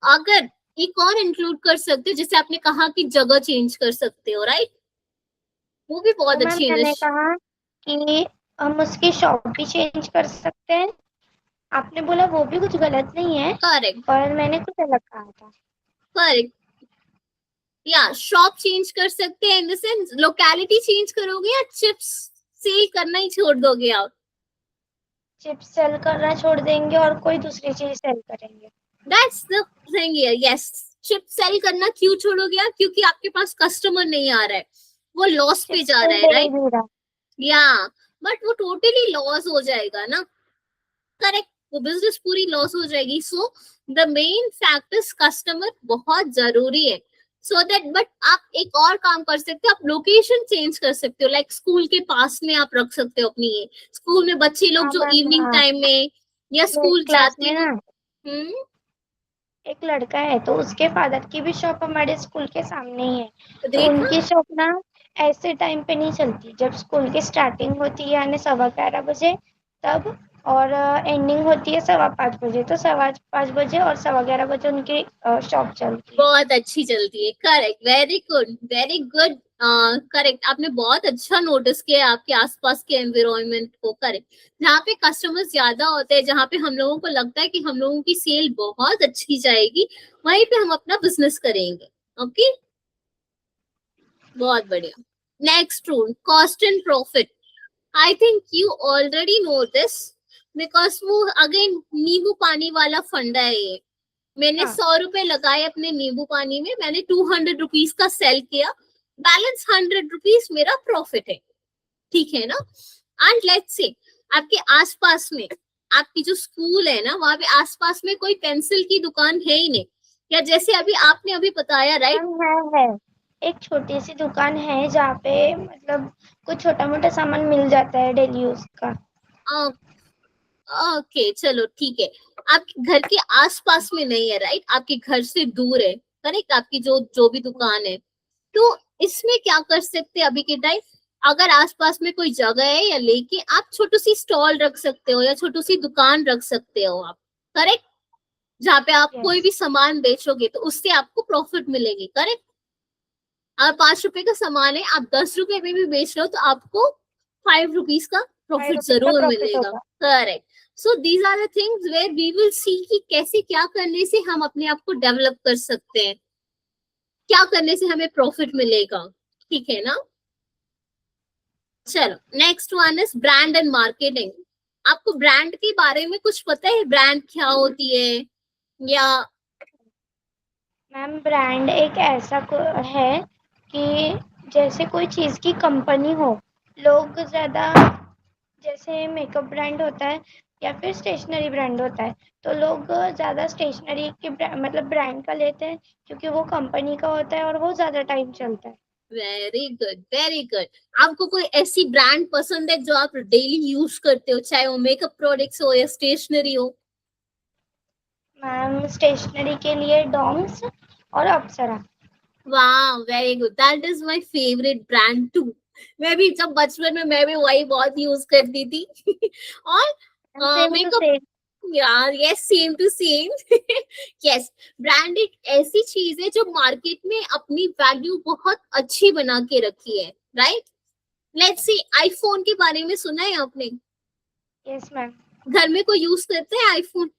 अगर एक और इंक्लूड कर सकते हो, जैसे आपने कहा कि जगह चेंज कर सकते हो, राइट, वो भी तो बहुत मैम अच्छी मैंने है। कहा कि हम उसकी शॉप भी चेंज कर सकते हैं। आपने बोला वो भी कुछ गलत नहीं है, करेक्ट, पर मैंने कुछ अलग कहा था। करेक्ट, या शॉप चेंज कर सकते हैं in the sense locality change करोगे या चिप्स सेल करना ही छोड़ दोगे आप? चिप्स सेल करना छोड़ देंगे और कोई दूसरी चीज सेल करेंगे। That's the thing here, yes. Chips sell करना क्यों छोड़ोगे आप? क्योंकि आपके पास कस्टमर नहीं आ रहा है, वो लॉस पे चिप्स जा कोई रहा है, ले राइट। नहीं रहा। या बट वो टोटली लॉस हो जाएगा ना, करेक्ट, वो बिजनेस पूरी लॉस हो जाएगी। So the main fact is customer बहुत जरूरी है। सो दैट, बट आप एक और काम कर सकते हो, आप लोकेशन चेंज कर सकते हो, लाइक स्कूल के पास में आप रख सकते हो अपनी, ये स्कूल में बच्चे लोग हाँ जो मैम, इवनिंग हाँ। टाइम में या मेरी स्कूल क्लास जाते में हो। ना हम्म, एक लड़का है, तो उसके फादर की भी शॉप हमारे स्कूल के सामने ही है। तो तो देखा, उनकी शॉप ना ऐसे टाइम पे नहीं चलती जब स्कूल की स्टार्टिंग होती है, यानी 11:15 बजे तब, और एंडिंग होती है 5:15 बजे। तो 5:15 और 11:15 बजे उनकी शॉप चलती है। बहुत अच्छी चलती है, correct, very good, very good, correct. आपने बहुत अच्छा नोटिस किया आपके आसपास के एनवायरनमेंट को, करेक्ट। जहाँ पे कस्टमर्स ज्यादा होते हैं, जहाँ पे हम लोगों को लगता है कि हम लोगों की सेल बहुत अच्छी जाएगी, वहीं पे हम अपना बिजनेस करेंगे। ओके, बहुत बढ़िया। Next rule, cost and profit. I think you already know this, because वो अगेन नींबू पानी वाला फंडा है ये। मैंने हाँ 100 रुपए लगाए अपने नींबू पानी में, मैंने 200 रुपीज का सेल किया, बैलेंस 100 रुपीज मेरा प्रॉफिट है, ठीक है ना। एंड लेट्स से आपके आसपास में, आपकी जो स्कूल है ना, वहां पे आसपास में कोई पेंसिल की दुकान है ही नहीं, या जैसे अभी आपने अभी बताया, राइट। मैम, है। एक छोटी सी दुकान है जहाँ पे मतलब कुछ छोटा मोटा सामान मिल जाता है डेली यूज का। ओके, चलो ठीक है। आपके घर के आसपास में नहीं है, राइट, आपके घर से दूर है, करेक्ट, आपकी जो जो भी दुकान है। तो इसमें क्या कर सकते हैं अभी के टाइम, अगर आसपास में कोई जगह है या लेके आप छोटी सी स्टॉल रख सकते हो या छोटी सी दुकान रख सकते हो आप, करेक्ट, जहाँ पे आप कोई यस। भी सामान बेचोगे तो उससे आपको प्रॉफिट मिलेगी, करेक्ट। अगर 5 रुपए का सामान है, आप 10 रुपए में भी बेच रहे हो तो आपको 5 रुपीज का 5 रुपीज प्रॉफिट का जरूर प्रॉफिट मिलेगा, होगा। Correct. So these are the things where we will see कि कैसे क्या करने से हम अपने आप को डेवलप कर सकते हैं, क्या करने से हमें प्रॉफिट मिलेगा, ठीक है ना। चलो, next one is brand and marketing. आपको ब्रांड के बारे में कुछ पता है, ब्रांड क्या होती है या? मैम, ब्रांड एक ऐसा है कि जैसे कोई चीज़ की कंपनी हो, लोग ज़्यादा, जैसे मेकअप ब्रांड होता है या फिर स्टेशनरी ब्रांड होता है, तो लोग ज़्यादा स्टेशनरी के मतलब ब्रांड का लेते हैं क्योंकि वो कंपनी का होता है और वो ज़्यादा टाइम चलता है। Very good, very good. आपको कोई ऐसी ब्रांड पसंद है जो आप डेली यूज करते हो, चाहे वो मेकअप प्रोडक्ट्स हो या स्टेशनरी हो? मैम, स्टेशनरी के लिए डॉम्स और अप्सरा। वाह, very good, that is my favourite brand too. मैं भी जब बचपन में मैं भी वही बहुत यूज करती थी और सेम टू मेकअप, सेम। यार yes, same to same. Yes, brand एक ऐसी चीज है जो मार्केट में अपनी वैल्यू बहुत अच्छी बना के रखी है, राइट। लेट्स सी, आईफोन के बारे में सुना है आपने? Yes ma'am. घर में कोई यूज करते हैं आईफोन?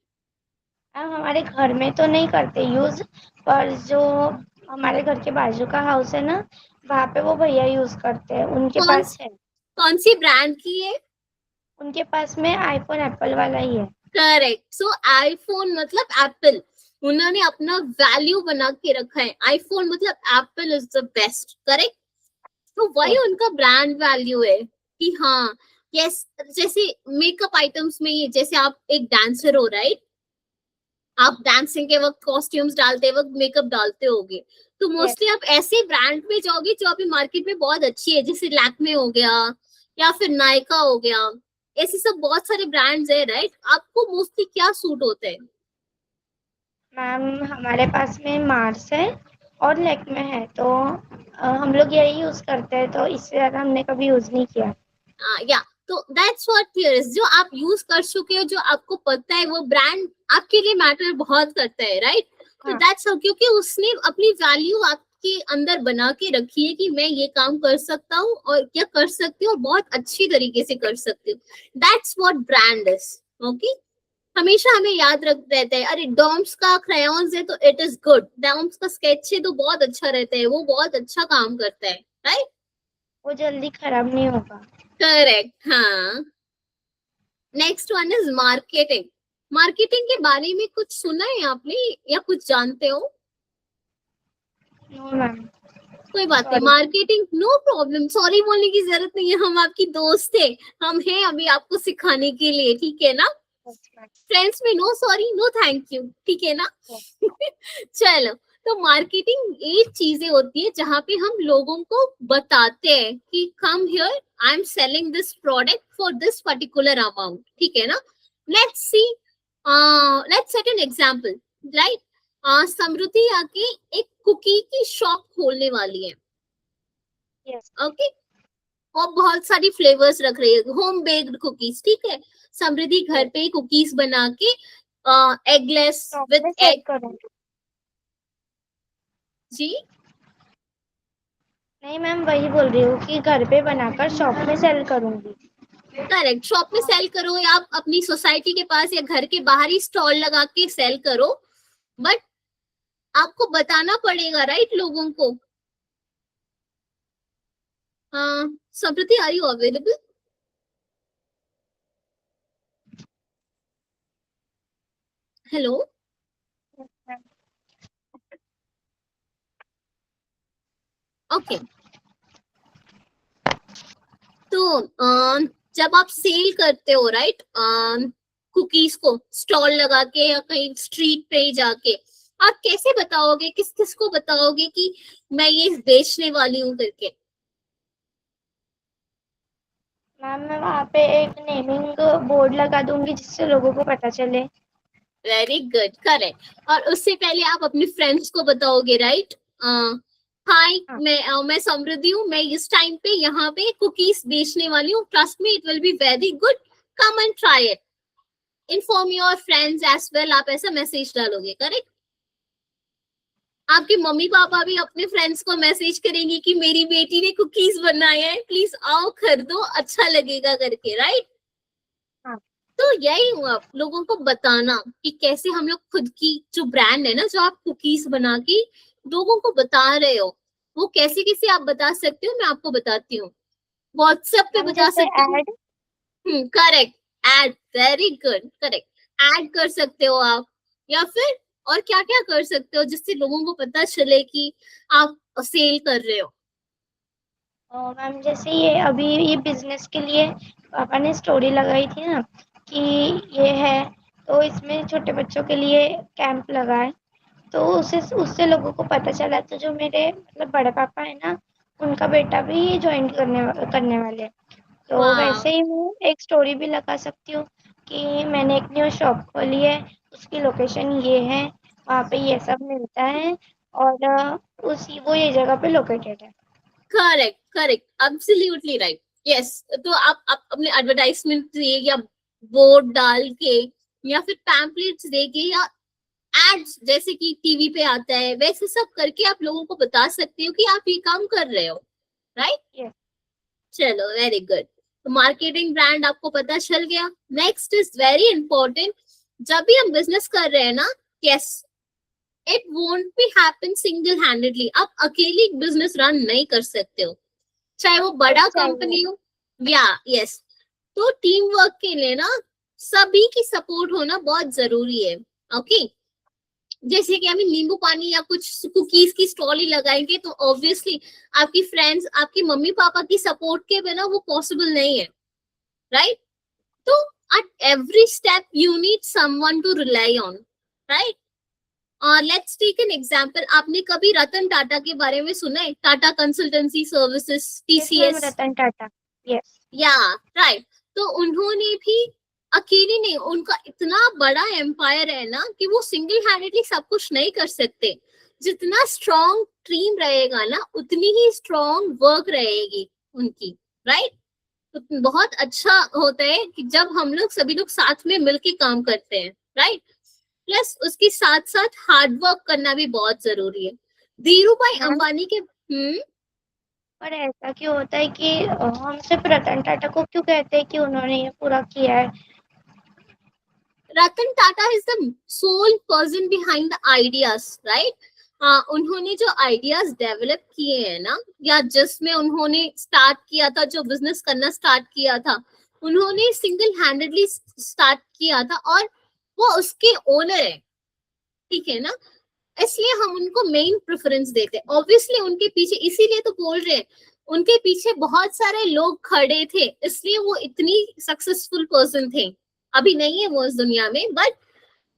मैम, हमारे घर में तो नहीं करते यूज, पर जो हमारे घर के बाजू का हाउस है ना, वहाँ पे वो भैया यूज करते हैं, उनके कौन पास है। कौन सी ब्रांड की है? उनके पास में आईफोन एप्पल वाला ही है। करेक्ट, सो आईफोन मतलब एप्पल, उन्होंने अपना वैल्यू बना के रखा है, आईफोन मतलब Apple is the best, correct. तो वही यस। उनका ब्रांड वैल्यू है कि हाँ, यस। जैसे मेकअप आइटम्स में ये, जैसे आप एक डांसर हो, राइट, आप डांसिंग के वक्त कॉस्ट्यूम्स डालते वक्त मेकअप डालते होगे, तो मोस्टली आप ऐसे ब्रांड में जाओगे जो अभी मार्केट में बहुत अच्छी है, जैसे लैक्मे हो गया या फिर नायका हो गया, ऐसे सब बहुत सारे ब्रांड्स है, राइट? आपको मोस्टली क्या सूट होता है? मैम हमारे पास में मार्स है और लैक्मे है, तो हम लोग यही यूज करते हैं, तो इससे ज्यादा हमने कभी यूज नहीं किया। या तो दैट्स व्हाट हियर इज, जो आप यूज कर चुके हो, जो आपको पता है, वो ब्रांड आपके लिए मैटर बहुत करता है, राइट? तो हाँ। दैट्स हाउ, क्योंकि उसने अपनी वैल्यू आपके अंदर बना के रखी है कि मैं ये काम कर सकता हूँ और क्या कर सकती हूँ और बहुत अच्छी तरीके से कर सकती हूँ। That's what brand is. Okay, हमेशा हमें याद रख रहता है, अरे डॉम्स का क्रेयॉन्स है तो इट इज गुड, डॉम्स का स्केच है तो बहुत अच्छा रहता है, वो बहुत अच्छा काम करता है, राइट? वो जल्दी खराब नहीं होगा। करेक्ट, हाँ। Next one is marketing. Marketing के बारे में कुछ सुना है आपने या कुछ जानते हो? No ma'am. कोई बात नहीं, sorry. Marketing no problem, sorry बोलने की जरूरत नहीं है, हम आपकी दोस्त है, हम हैं अभी आपको सिखाने के लिए, ठीक है ना? फ्रेंड्स में no sorry no thank you, ठीक है ना? चलो, तो मार्केटिंग एक चीजें होती है जहाँ पे हम लोगों को बताते हैं कि come here, I am selling this product for this particular amount, ठीक है ना? Let's see, let's set an example, right? Samriddhi आके एक कुकी की शॉप खोलने वाली है, यस। ओके? और बहुत सारी फ्लेवर्स रख रही है, होम बेक्ड कुकीज, ठीक है? समृद्धि घर पे कुकीज बना के एगलेस शॉप विद में सेल एग, करूँगी। जी नहीं मैम, वही बोल रही हूँ कि घर पे बनाकर शॉप में सेल करूँगी। करेक्ट, शॉप में सेल करो या आप अपनी सोसाइटी के पास या घर के बाहर ही स्टॉल लगा के सेल करो, बट आपको बताना पड़ेगा, राइट, लोगों को। Samriddhi, are you available? Hello, okay. तो जब आप सेल करते हो, राइट, कुकीज को स्टॉल लगा के या कहीं स्ट्रीट पे ही जाके, आप कैसे बताओगे, किस किस को बताओगे कि मैं ये बेचने वाली हूँ करके? मैम मैं वहाँ पे एक नेमिंग बोर्ड लगा दूंगी जिससे लोगों को पता चले। Very good, correct. और उससे पहले आप अपने फ्रेंड्स को बताओगे, राइट? हाय, हाँ। मैं समृद्धि हूँ, मैं इस टाइम पे यहाँ पे कुकीज बेचने वाली हूँ, trust me it will be very good, come and try it, inform your friends as well, आप ऐसा मैसेज डालोगे, करेक्ट? आपके मम्मी पापा भी अपने फ्रेंड्स को मैसेज करेंगे कि मेरी बेटी ने कुकीज बनाए हैं, प्लीज आओ खरीदो, अच्छा लगेगा करके, राइट? हाँ। तो यही हुआ, आप लोगों को बताना कि कैसे हम लोग खुद की जो ब्रांड है ना, जो आप कुकीज बना के लोगों को बता रहे हो, वो कैसे कैसे आप बता सकते हो, मैं आपको बताती हूँ। व्हाट्सएप पे मैम बता जैसे सकते हो। Add. Correct, add, very good, correct, add कर सकते हो आप, या फिर और क्या क्या कर सकते हो जिससे लोगों को पता चले कि आप सेल कर रहे हो? मैम जैसे ये अभी ये बिजनेस के लिए पापा ने स्टोरी लगाई थी ना कि ये है, तो इसमें छोटे बच्चों के लिए कैंप लगा है, तो उससे लोगों को पता चला, तो जो मेरे मतलब बड़े पापा है ना, उनका बेटा भी ज्वाइन करने वाले हैं, तो वाह, वैसे ही मैं एक स्टोरी भी लगा सकती हूँ कि मैंने एक न्यू शॉप खोली है, उसकी लोकेशन ये है, वहाँ पे ये सब मिलता है, और वो ये जगह पे लोकेटेड है। Correct correct, absolutely right, yes. तो आप अपने एडवर्टाइजमेंट दे या बोर्ड डाल के या फिर पैम्पलेट्स दे के या एड्स जैसे कि टीवी पे आता है, वैसे सब करके आप लोगों को बता सकते हो कि आप ये काम कर रहे हो, राइट? यस। चलो, वेरी गुड। तो मार्केटिंग, ब्रांड आपको पता चल गया। नेक्स्ट इज वेरी इंपॉर्टेंट, जब भी हम बिजनेस कर रहे हैं ना, yes, it won't be happen single handedly, आप अकेले बिजनेस रन नहीं कर सकते हो, चाहे वो हेल्प बड़ा चाहिए। कंपनी हो या, यस, तो टीम वर्क के लिए ना सभी की सपोर्ट होना बहुत जरूरी है, ओके? जैसे कि हमें नींबू पानी या कुछ कुकीज की स्टॉल ही लगाएंगे तो ऑब्वियसली आपकी फ्रेंड्स, आपकी मम्मी पापा की सपोर्ट के बिना वो पॉसिबल नहीं है, राइट? तो at every step you need someone to rely on, right? और लेट्स टेक एन एग्जांपल, आपने कभी रतन टाटा के बारे में सुना है? Tata consultancy services, yes ma'am, TCS. Ratan Tata, yes. या राइट, तो उन्होंने भी अकेले नहीं, उनका इतना बड़ा एम्पायर है ना कि वो सिंगल हैंडेडली सब कुछ नहीं कर सकते। जितना स्ट्रॉन्ग टीम रहेगा ना, उतनी ही स्ट्रॉन्ग वर्क रहेगी उनकी, राइट? तो बहुत अच्छा होता है कि जब हम लोग सभी लोग साथ में मिलके काम करते हैं, राइट? प्लस उसके साथ साथ हार्ड वर्क करना भी बहुत जरूरी है। धीरू भाई मैम, अंबानी के पर ऐसा क्यों होता है कि हम सिर्फ रतन टाटा को क्यों कहते हैं कि उन्होंने ये पूरा किया है? Ratan Tata is the sole person behind the ideas, right? उन्होंने जो आइडियाज डेवलप किए हैं ना, या जिसमें उन्होंने स्टार्ट किया था, जो बिजनेस करना स्टार्ट किया था, उन्होंने सिंगल हैंडेडली स्टार्ट किया था और वो उसके ओनर है, ठीक है ना? इसलिए हम उनको मेन प्रेफरेंस देते हैं। ऑब्वियसली उनके पीछे, इसीलिए तो बोल रहे हैं, उनके पीछे बहुत सारे लोग खड़े थे, इसलिए वो इतनी सक्सेसफुल पर्सन थे। अभी नहीं है वो इस दुनिया में, बट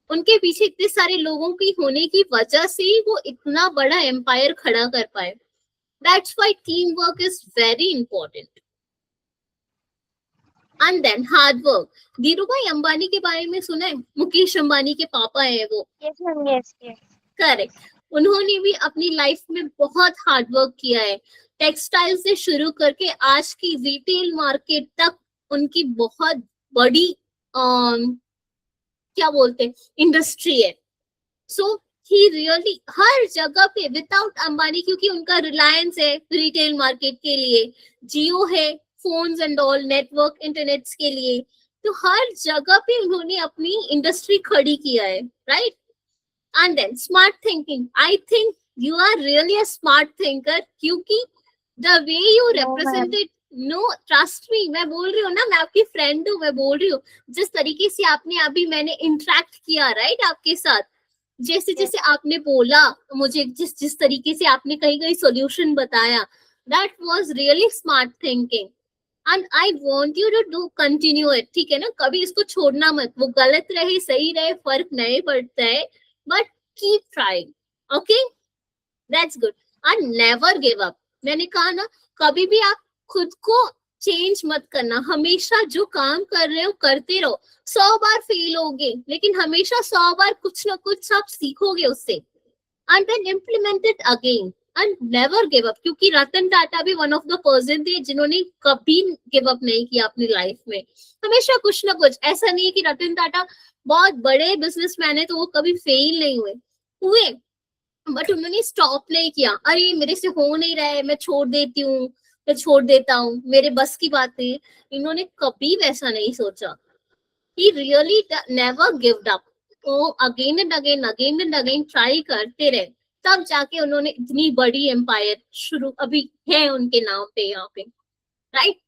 उनके पीछे इतने सारे लोगों की होने की वजह से वो इतना बड़ा एम्पायर खड़ा कर पाए। That's why team work is very important. And then hard work. Dhirubhai Ambani के बारे में सुना है? मुकेश अंबानी के पापा है वो। Yes ma'am, yes yes. Correct. उन्होंने भी अपनी लाइफ में बहुत हार्ड वर्क किया है, टेक्सटाइल से शुरू करके आज की रिटेल मार्केट तक उनकी बहुत बड़ी क्या बोलते हैं, इंडस्ट्री है। सो ही रियली हर जगह पे, विदाउट अंबानी, क्योंकि उनका रिलायंस है रिटेल मार्केट के लिए, जियो है phones and all network internet के लिए, तो हर जगह पे उन्होंने अपनी इंडस्ट्री खड़ी किया है, right? And then smart thinking. I think you are really a smart thinker क्योंकि the way you represented, no trust me, मैं बोल रही हूँ ना, मैं आपकी फ्रेंड हूँ, मैं बोल रही हूँ जिस तरीके से आपने अभी मैंने इंटरेक्ट किया, राइट, आपके साथ, जैसे जैसे आपने बोला मुझे, जिस जिस तरीके से आपने कहीं कहीं सॉल्यूशन बताया, that was really smart thinking and I want you to do continue it, ठीक है ना? कभी इसको छोड़ना मत, वो गलत रहे सही रहे फर्क नहीं पड़ता है, but keep trying, okay? That's good. And never give up. मैंने कहा ना, कभी भी आप खुद को चेंज मत करना, हमेशा जो काम कर रहे हो करते रहो। 100 बार फेल होगे, लेकिन हमेशा 100 बार कुछ ना कुछ आप सीखोगे उससे, and then implement it again and never give up। क्योंकि रतन टाटा भी वन ऑफ द पर्सन थे जिन्होंने कभी गिव अप नहीं किया अपनी लाइफ में, हमेशा कुछ ना कुछ। ऐसा नहीं है कि रतन टाटा बहुत बड़े बिजनेसमैन है तो वो कभी फेल नहीं हुए, बट उन्होंने स्टॉप नहीं किया, अरे मेरे से हो नहीं रहा है, मैं छोड़ देती हूँ, मैं छोड़ देता हूँ, मेरे बस की बात नहीं। इन्होंने कभी वैसा नहीं सोचा। He really never gived up. वो अगेन एंड अगेन ट्राई करते रहे, तब जाके उन्होंने इतनी बड़ी एम्पायर शुरू अभी है उनके नाम पे यहाँ पे, राइट?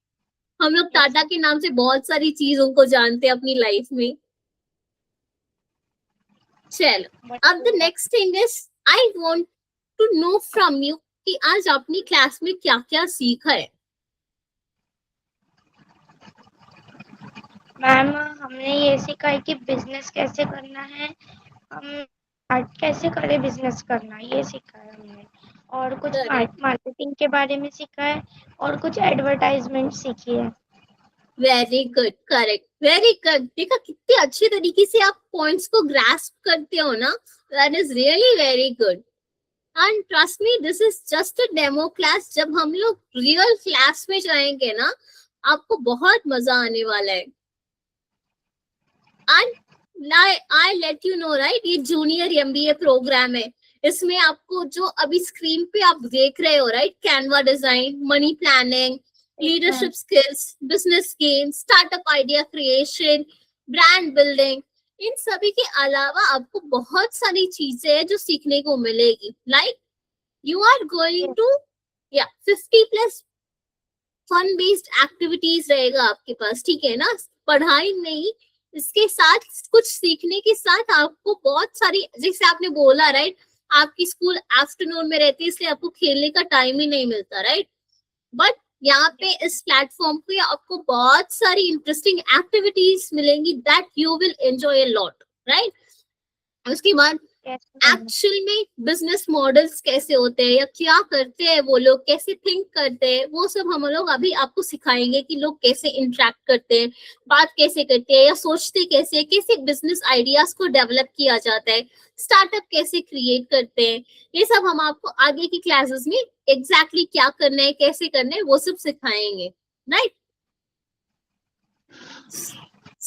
हम लोग टाटा के नाम से बहुत सारी चीजों को जानते हैं अपनी लाइफ में। चलो, अब the next thing is I want to know from you कि आज अपनी क्लास में क्या क्या सीखा है। मैम, हमने ये सीखा है कि बिजनेस कैसे करना है, हम आर्ट कैसे करें बिजनेस करना, ये सीखा है हमने। और कुछ मार्केटिंग के बारे में सीखा है और कुछ एडवर्टाइजमेंट सीखी है। Very good, correct, very good. देखा कितने अच्छे तरीके से आप पॉइंट्स को ग्रास्प करते हो ना, that is really very good. And trust me, this is just a demo class. जब हम लोग रियल क्लास में जाएंगे ना, आपको बहुत मजा आने वाला है। And I let you know, right, ये जूनियर एमबीए प्रोग्राम है। इसमें आपको जो अभी स्क्रीन पे आप देख रहे हो, right, Canva design, money planning, leadership skills, business games, startup idea creation, brand building, इन सभी के अलावा आपको बहुत सारी चीजें हैं जो सीखने को मिलेगी। Like you are going to 50+ fun based activities रहेगा आपके पास, ठीक है ना? पढ़ाई नहीं, इसके साथ कुछ सीखने के साथ आपको बहुत सारी, जैसे आपने बोला, राइट, आपकी स्कूल आफ्टरनून में रहती है इसलिए आपको खेलने का टाइम ही नहीं मिलता, राइट? बट यहाँ पे इस प्लेटफॉर्म पे आपको बहुत सारी इंटरेस्टिंग एक्टिविटीज मिलेंगी that you will enjoy a lot, right? उसके बाद Yes, ma'am. एक्चुअल में बिजनेस मॉडल्स कैसे होते हैं या क्या करते हैं वो लोग, कैसे थिंक करते हैं, वो सब हम लोग अभी आपको सिखाएंगे कि लोग कैसे इंटरेक्ट करते हैं, बात कैसे करते हैं या सोचते कैसे, कैसे बिजनेस आइडियाज को डेवलप किया जाता है, स्टार्टअप कैसे क्रिएट करते हैं। ये सब हम आपको आगे की क्लासेस में एग्जैक्टली क्या करना है, कैसे करना है, वो सब सिखाएंगे, right.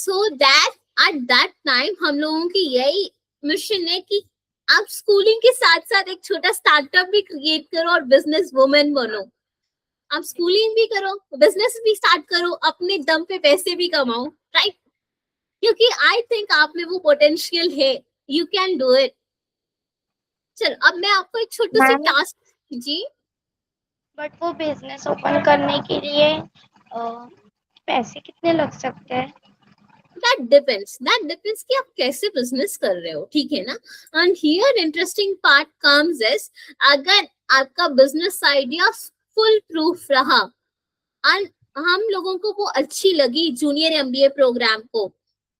So that at that time हम लोगों की यही मिशन है कि आप स्कूलिंग के साथ साथ एक छोटा स्टार्टअप भी क्रिएट करो और बिजनेस वुमेन बनो। आप स्कूलिंग भी करो, बिजनेस भी स्टार्ट करो, अपने दम पे पैसे भी कमाओ, राइट। क्योंकि आई थिंक आप में वो पोटेंशियल है, यू कैन डू इट। चलो अब मैं आपको एक छोटा सी मैम, टास्क, जी बट वो बिजनेस ओपन करने के लिए पैसे कितने लग सकते हैं? दैट डिपेंड्स कि आप कैसे बिजनेस कर रहे हो, ठीक है ना। And here interesting part comes is, अगर आपका बिजनेस आइडिया फुल प्रूफ रहा एंड हम लोगों को वो अच्छी लगी जूनियर एमबीए प्रोग्राम को,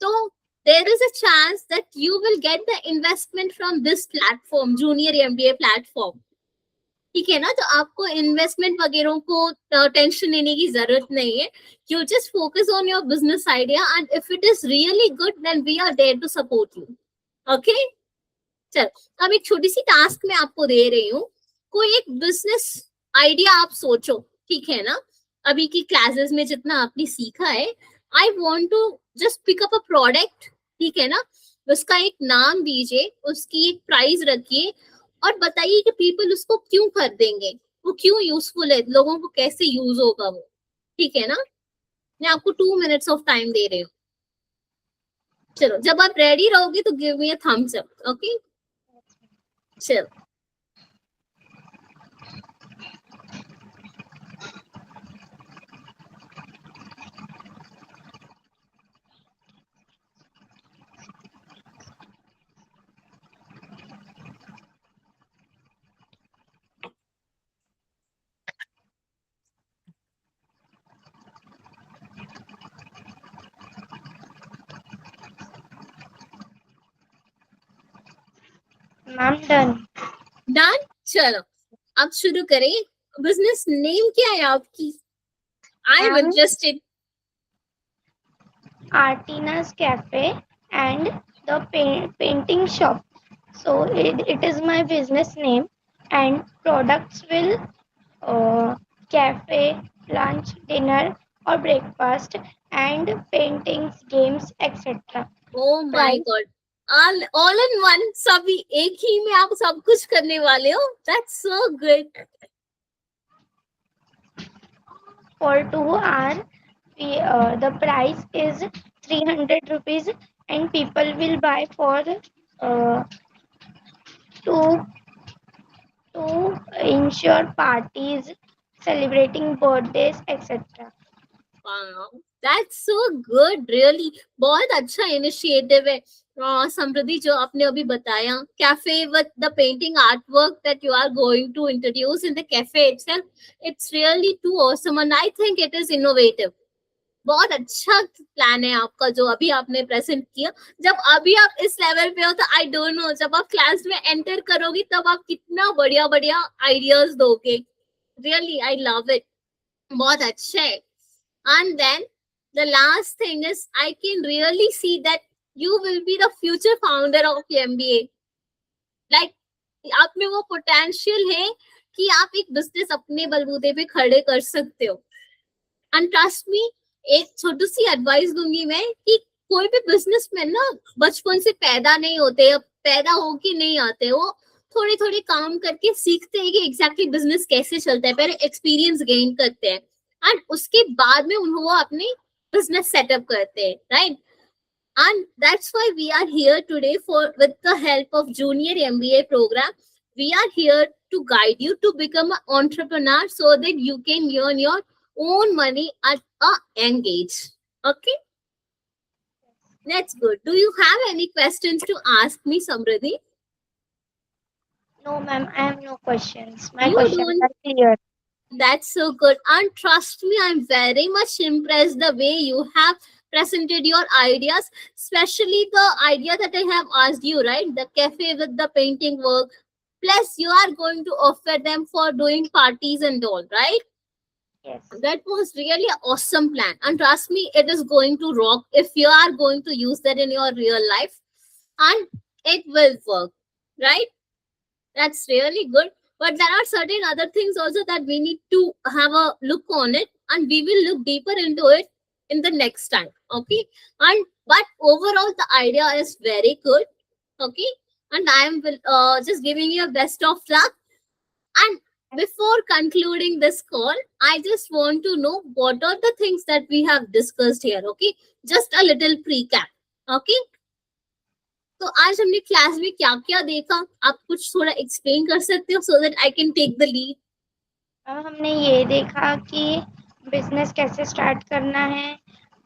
तो there is a chance that you will get the investment from this platform, junior MBA platform, ठीक है ना। तो आपको इन्वेस्टमेंट वगैरह को टेंशन लेने की जरूरत नहीं है। You just focus on your business idea and if it is really good then we are there to support you, okay. चल अब एक छोटी सी टास्क मैं आपको दे रही हूँ। कोई एक बिजनेस आइडिया आप सोचो, ठीक है ना। अभी की क्लासेस में जितना आपने सीखा है, I want to just pick up a product, ठीक है ना। उसका एक नाम दीजिए, उसकी एक प्राइस रखिए और बताइए कि पीपल उसको क्यों खरीदेंगे, वो क्यों यूजफुल है, लोगों को कैसे यूज होगा वो, ठीक है ना। मैं आपको 2 मिनट्स ऑफ टाइम दे रही हूँ। चलो जब आप रेडी रहोगे तो give me a thumbs up, okay. चलो मैम डन। डन। चलो अब शुरू करें। बिजनेस नेम क्या है आपकी? I am ma'am, interested. Artina's Cafe and the painting shop. So it is my business name, and products will cafe, lunch, dinner or breakfast, and paintings, games, etc. Oh my Price, God, all in one, सभी एक ही में आप सब कुछ करने वाले हो, that's so good. for 2 hours, the price is 300 rupees, and people will buy for uh, two to ensure parties, celebrating birthdays, etc. That's so good, really बहुत अच्छा इनिशिएटिव है। समृद्धि जो आपने अभी बताया, cafe with the painting art work that you are going to introduce in the cafe itself, it's really too awesome and I think it is innovative. बहुत अच्छा plan है आपका जो अभी आपने प्रेजेंट किया। जब अभी आप इस लेवल पे हो तो आई डोंट नो जब आप क्लास में एंटर करोगी तब आप कितना बढ़िया बढ़िया आइडियाज दोगे। रियली आई लव इट, बहुत अच्छा है। And then the last thing is I can really see that you will be the future founder of MBA. Like आप में वो पोटेंशियल है कि आप एक बिजनेस अपने बलबूते पे खड़े कर सकते हो। एंड ट्रस्ट मी, एक छोटी सी एडवाइस दूंगी मैं कि कोई भी बिजनेसमैन ना बचपन से पैदा नहीं होते, पैदा होके नहीं आते, वो थोड़े थोड़े काम करके सीखते हैं कि एग्जैक्टली बिजनेस कैसे चलता है, पहले एक्सपीरियंस गेन करते हैं एंड उसके बाद में वो अपने बिजनेस सेटअप करते हैं, right. And that's why we are here today for with the help of Junior MBA program. We are here to guide you to become an entrepreneur so that you can earn your own money at a young age. Okay, that's good. Do you have any questions to ask me, Samriddhi? No, ma'am, I have no questions. My You questions don't. are clear. That's so good. And trust me, I'm very much impressed the way you have presented your ideas, especially the idea that I have asked you, right? The cafe with the painting work. Plus, you are going to offer them for doing parties and all, right? Yes. That was really an awesome plan. And trust me, it is going to rock if you are going to use that in your real life. And it will work, right? That's really good. But there are certain other things also that we need to have a look on it, and we will look deeper into it in the next time. Okay. And but overall, the idea is very good. Okay. And I am just giving you a best of luck. And before concluding this call, I just want to know what are the things that we have discussed here. Okay. Just a little pre-cap. Okay. तो आज हमने class में क्या क्या देखा, आप कुछ थोड़ा एक्सप्लेन कर सकते हो so that I can take the lead? हमने ये देखा कि बिजनेस कैसे स्टार्ट करना है,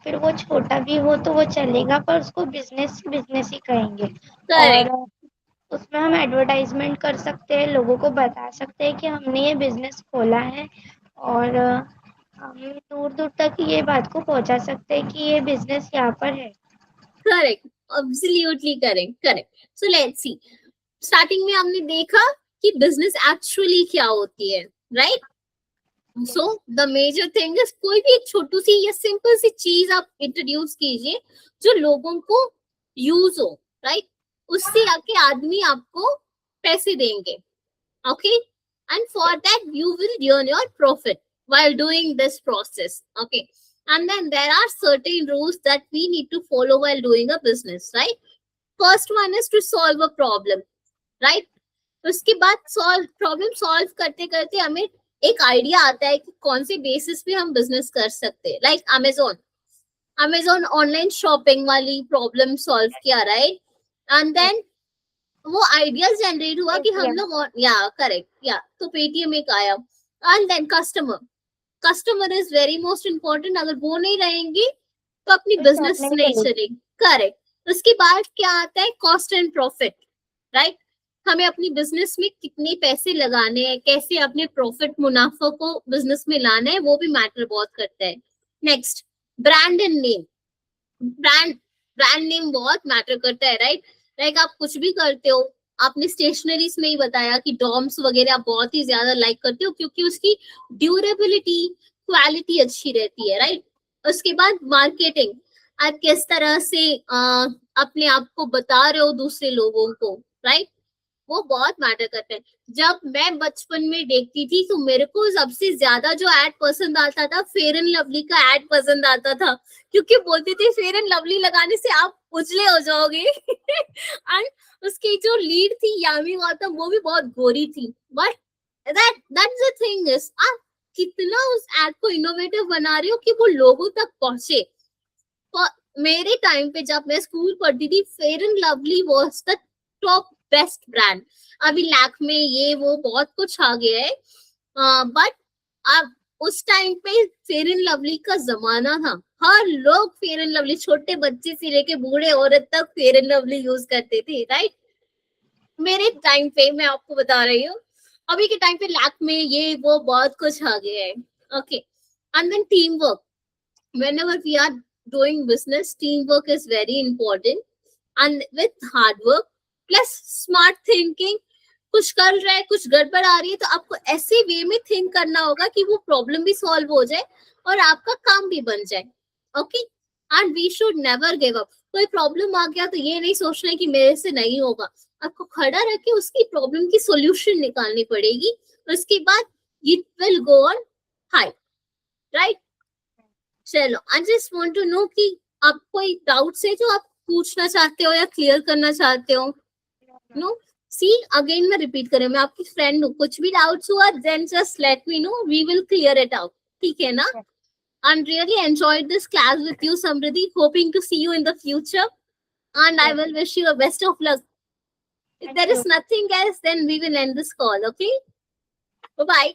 फिर वो छोटा भी हो तो वो चलेगा पर उसको बिजनेस बिजनेस ही कहेंगे। और उसमें हम एडवर्टाइजमेंट कर सकते हैं, लोगों को बता सकते हैं कि हमने ये बिजनेस खोला है और हम दूर दूर तक ये बात को पहुंचा सकते हैं कि ये बिजनेस यहाँ पर है। Correct, absolutely correct, correct. So let's see, starting में हमने देखा कि बिजनेस एक्चुअली क्या होती है, right? So the major thing is कोई भी एक छोटी सी या सिंपल सी चीज आप इंट्रोड्यूस कीजिए जो लोगों को यूज हो, राइट? उससे आके आदमी आपको पैसे देंगे, okay? And for that you will earn your profit while doing this process, okay? And then there are certain rules that we need to follow while doing a business, right? First one is to solve a problem, right? उसके बाद problem solve करते करते हमें एक idea आता है कि कौन से बेसिस पे हम बिजनेस कर सकते हैं। लाइक अमेजोन ऑनलाइन शॉपिंग वाली प्रॉब्लम सॉल्व किया, राइट? एंड देन वो आइडिया जनरेट हुआ कि हम लोग, या करेक्ट, या तो पेटीएम एक आया। And then customer is very most important, अगर वो नहीं रहेंगे तो अपनी बिजनेस नहीं चलेगी, करेक्ट। उसके बाद क्या आता है? Cost and profit, right? हमें अपनी बिजनेस में कितने पैसे लगाने हैं, कैसे अपने प्रॉफिट मुनाफा को बिजनेस में लाना है, वो भी मैटर बहुत करता है। Next, brand and name. Brand name बहुत मैटर करता है, राइट? लाइक आप कुछ भी करते हो, आपने स्टेशनरीज में ही बताया कि डॉम्स वगैरह आप बहुत ही ज्यादा लाइक करते हो क्योंकि उसकी ड्यूरेबिलिटी, क्वालिटी अच्छी रहती है, राइट? उसके बाद मार्केटिंग, आप किस तरह से अपने आप को बता रहे हो दूसरे लोगों को, राइट? वो बहुत मैटर करता है। जब मैं बचपन में देखती थी तो मेरे को सबसे ज्यादा जो एड पसंद आता था, फेयर एंड लवली का एड पसंद आता था, क्योंकि बोलते थे फेयर एंड लवली लगाने से आप उजले हो जाओगे। एंड उसकी जो लीड थी यामी गौतम, वो भी बहुत गोरी थी। But that's the thing is, आप कितना उस एड को इनोवेटिव बना रहे हो कि वो लोगों तक पहुंचे। मेरे टाइम पे जब मैं स्कूल पढ़ती थी, fair and lovely was the top best brand. अभी लैक्मे ये वो बहुत कुछ आ गया है, बट अब उस टाइम पे फेयर एंड लवली का जमाना था। हर लोग फेयर एंड लवली, छोटे बच्चे से लेके बूढ़े औरत तक फेयर एंड लवली यूज करते थे, राइट? मेरे टाइम पे मैं आपको बता रही हूँ, अभी के टाइम पे लैक्मे ये वो बहुत कुछ आ गया है, okay? And then team work, whenever we are doing business, teamwork is very important, and with hard work plus smart thinking, कुछ कर रहा है, कुछ गड़बड़ आ रही है, तो आपको ऐसे वे में थिंक करना होगा कि वो प्रॉब्लम भी सॉल्व हो जाए और आपका काम भी बन जाए, okay? And we should never give up. कोई प्रॉब्लम आ गया तो ये नहीं सोचना है कि मेरे से नहीं होगा, आपको खड़ा रह के उसकी प्रॉब्लम की सोल्यूशन निकालनी पड़ेगी। उसके बाद it will go on high, right? चलो, I just want to know कि आप कोई डाउट्स है जो आप पूछना चाहते हो या क्लियर करना चाहते हो? नो? सी अगेन मैं रिपीट कर रही हूँ, मैं आपकी फ्रेंड हूँ, कुछ भी डाउट्स हुआ then just let me know, we will clear it out, ठीक है ना? I really enjoyed this class with you, Samriddhi. Hoping to see you in the future, and I will wish you a best of luck. If there is nothing else, then we will end this call, okay? Bye bye.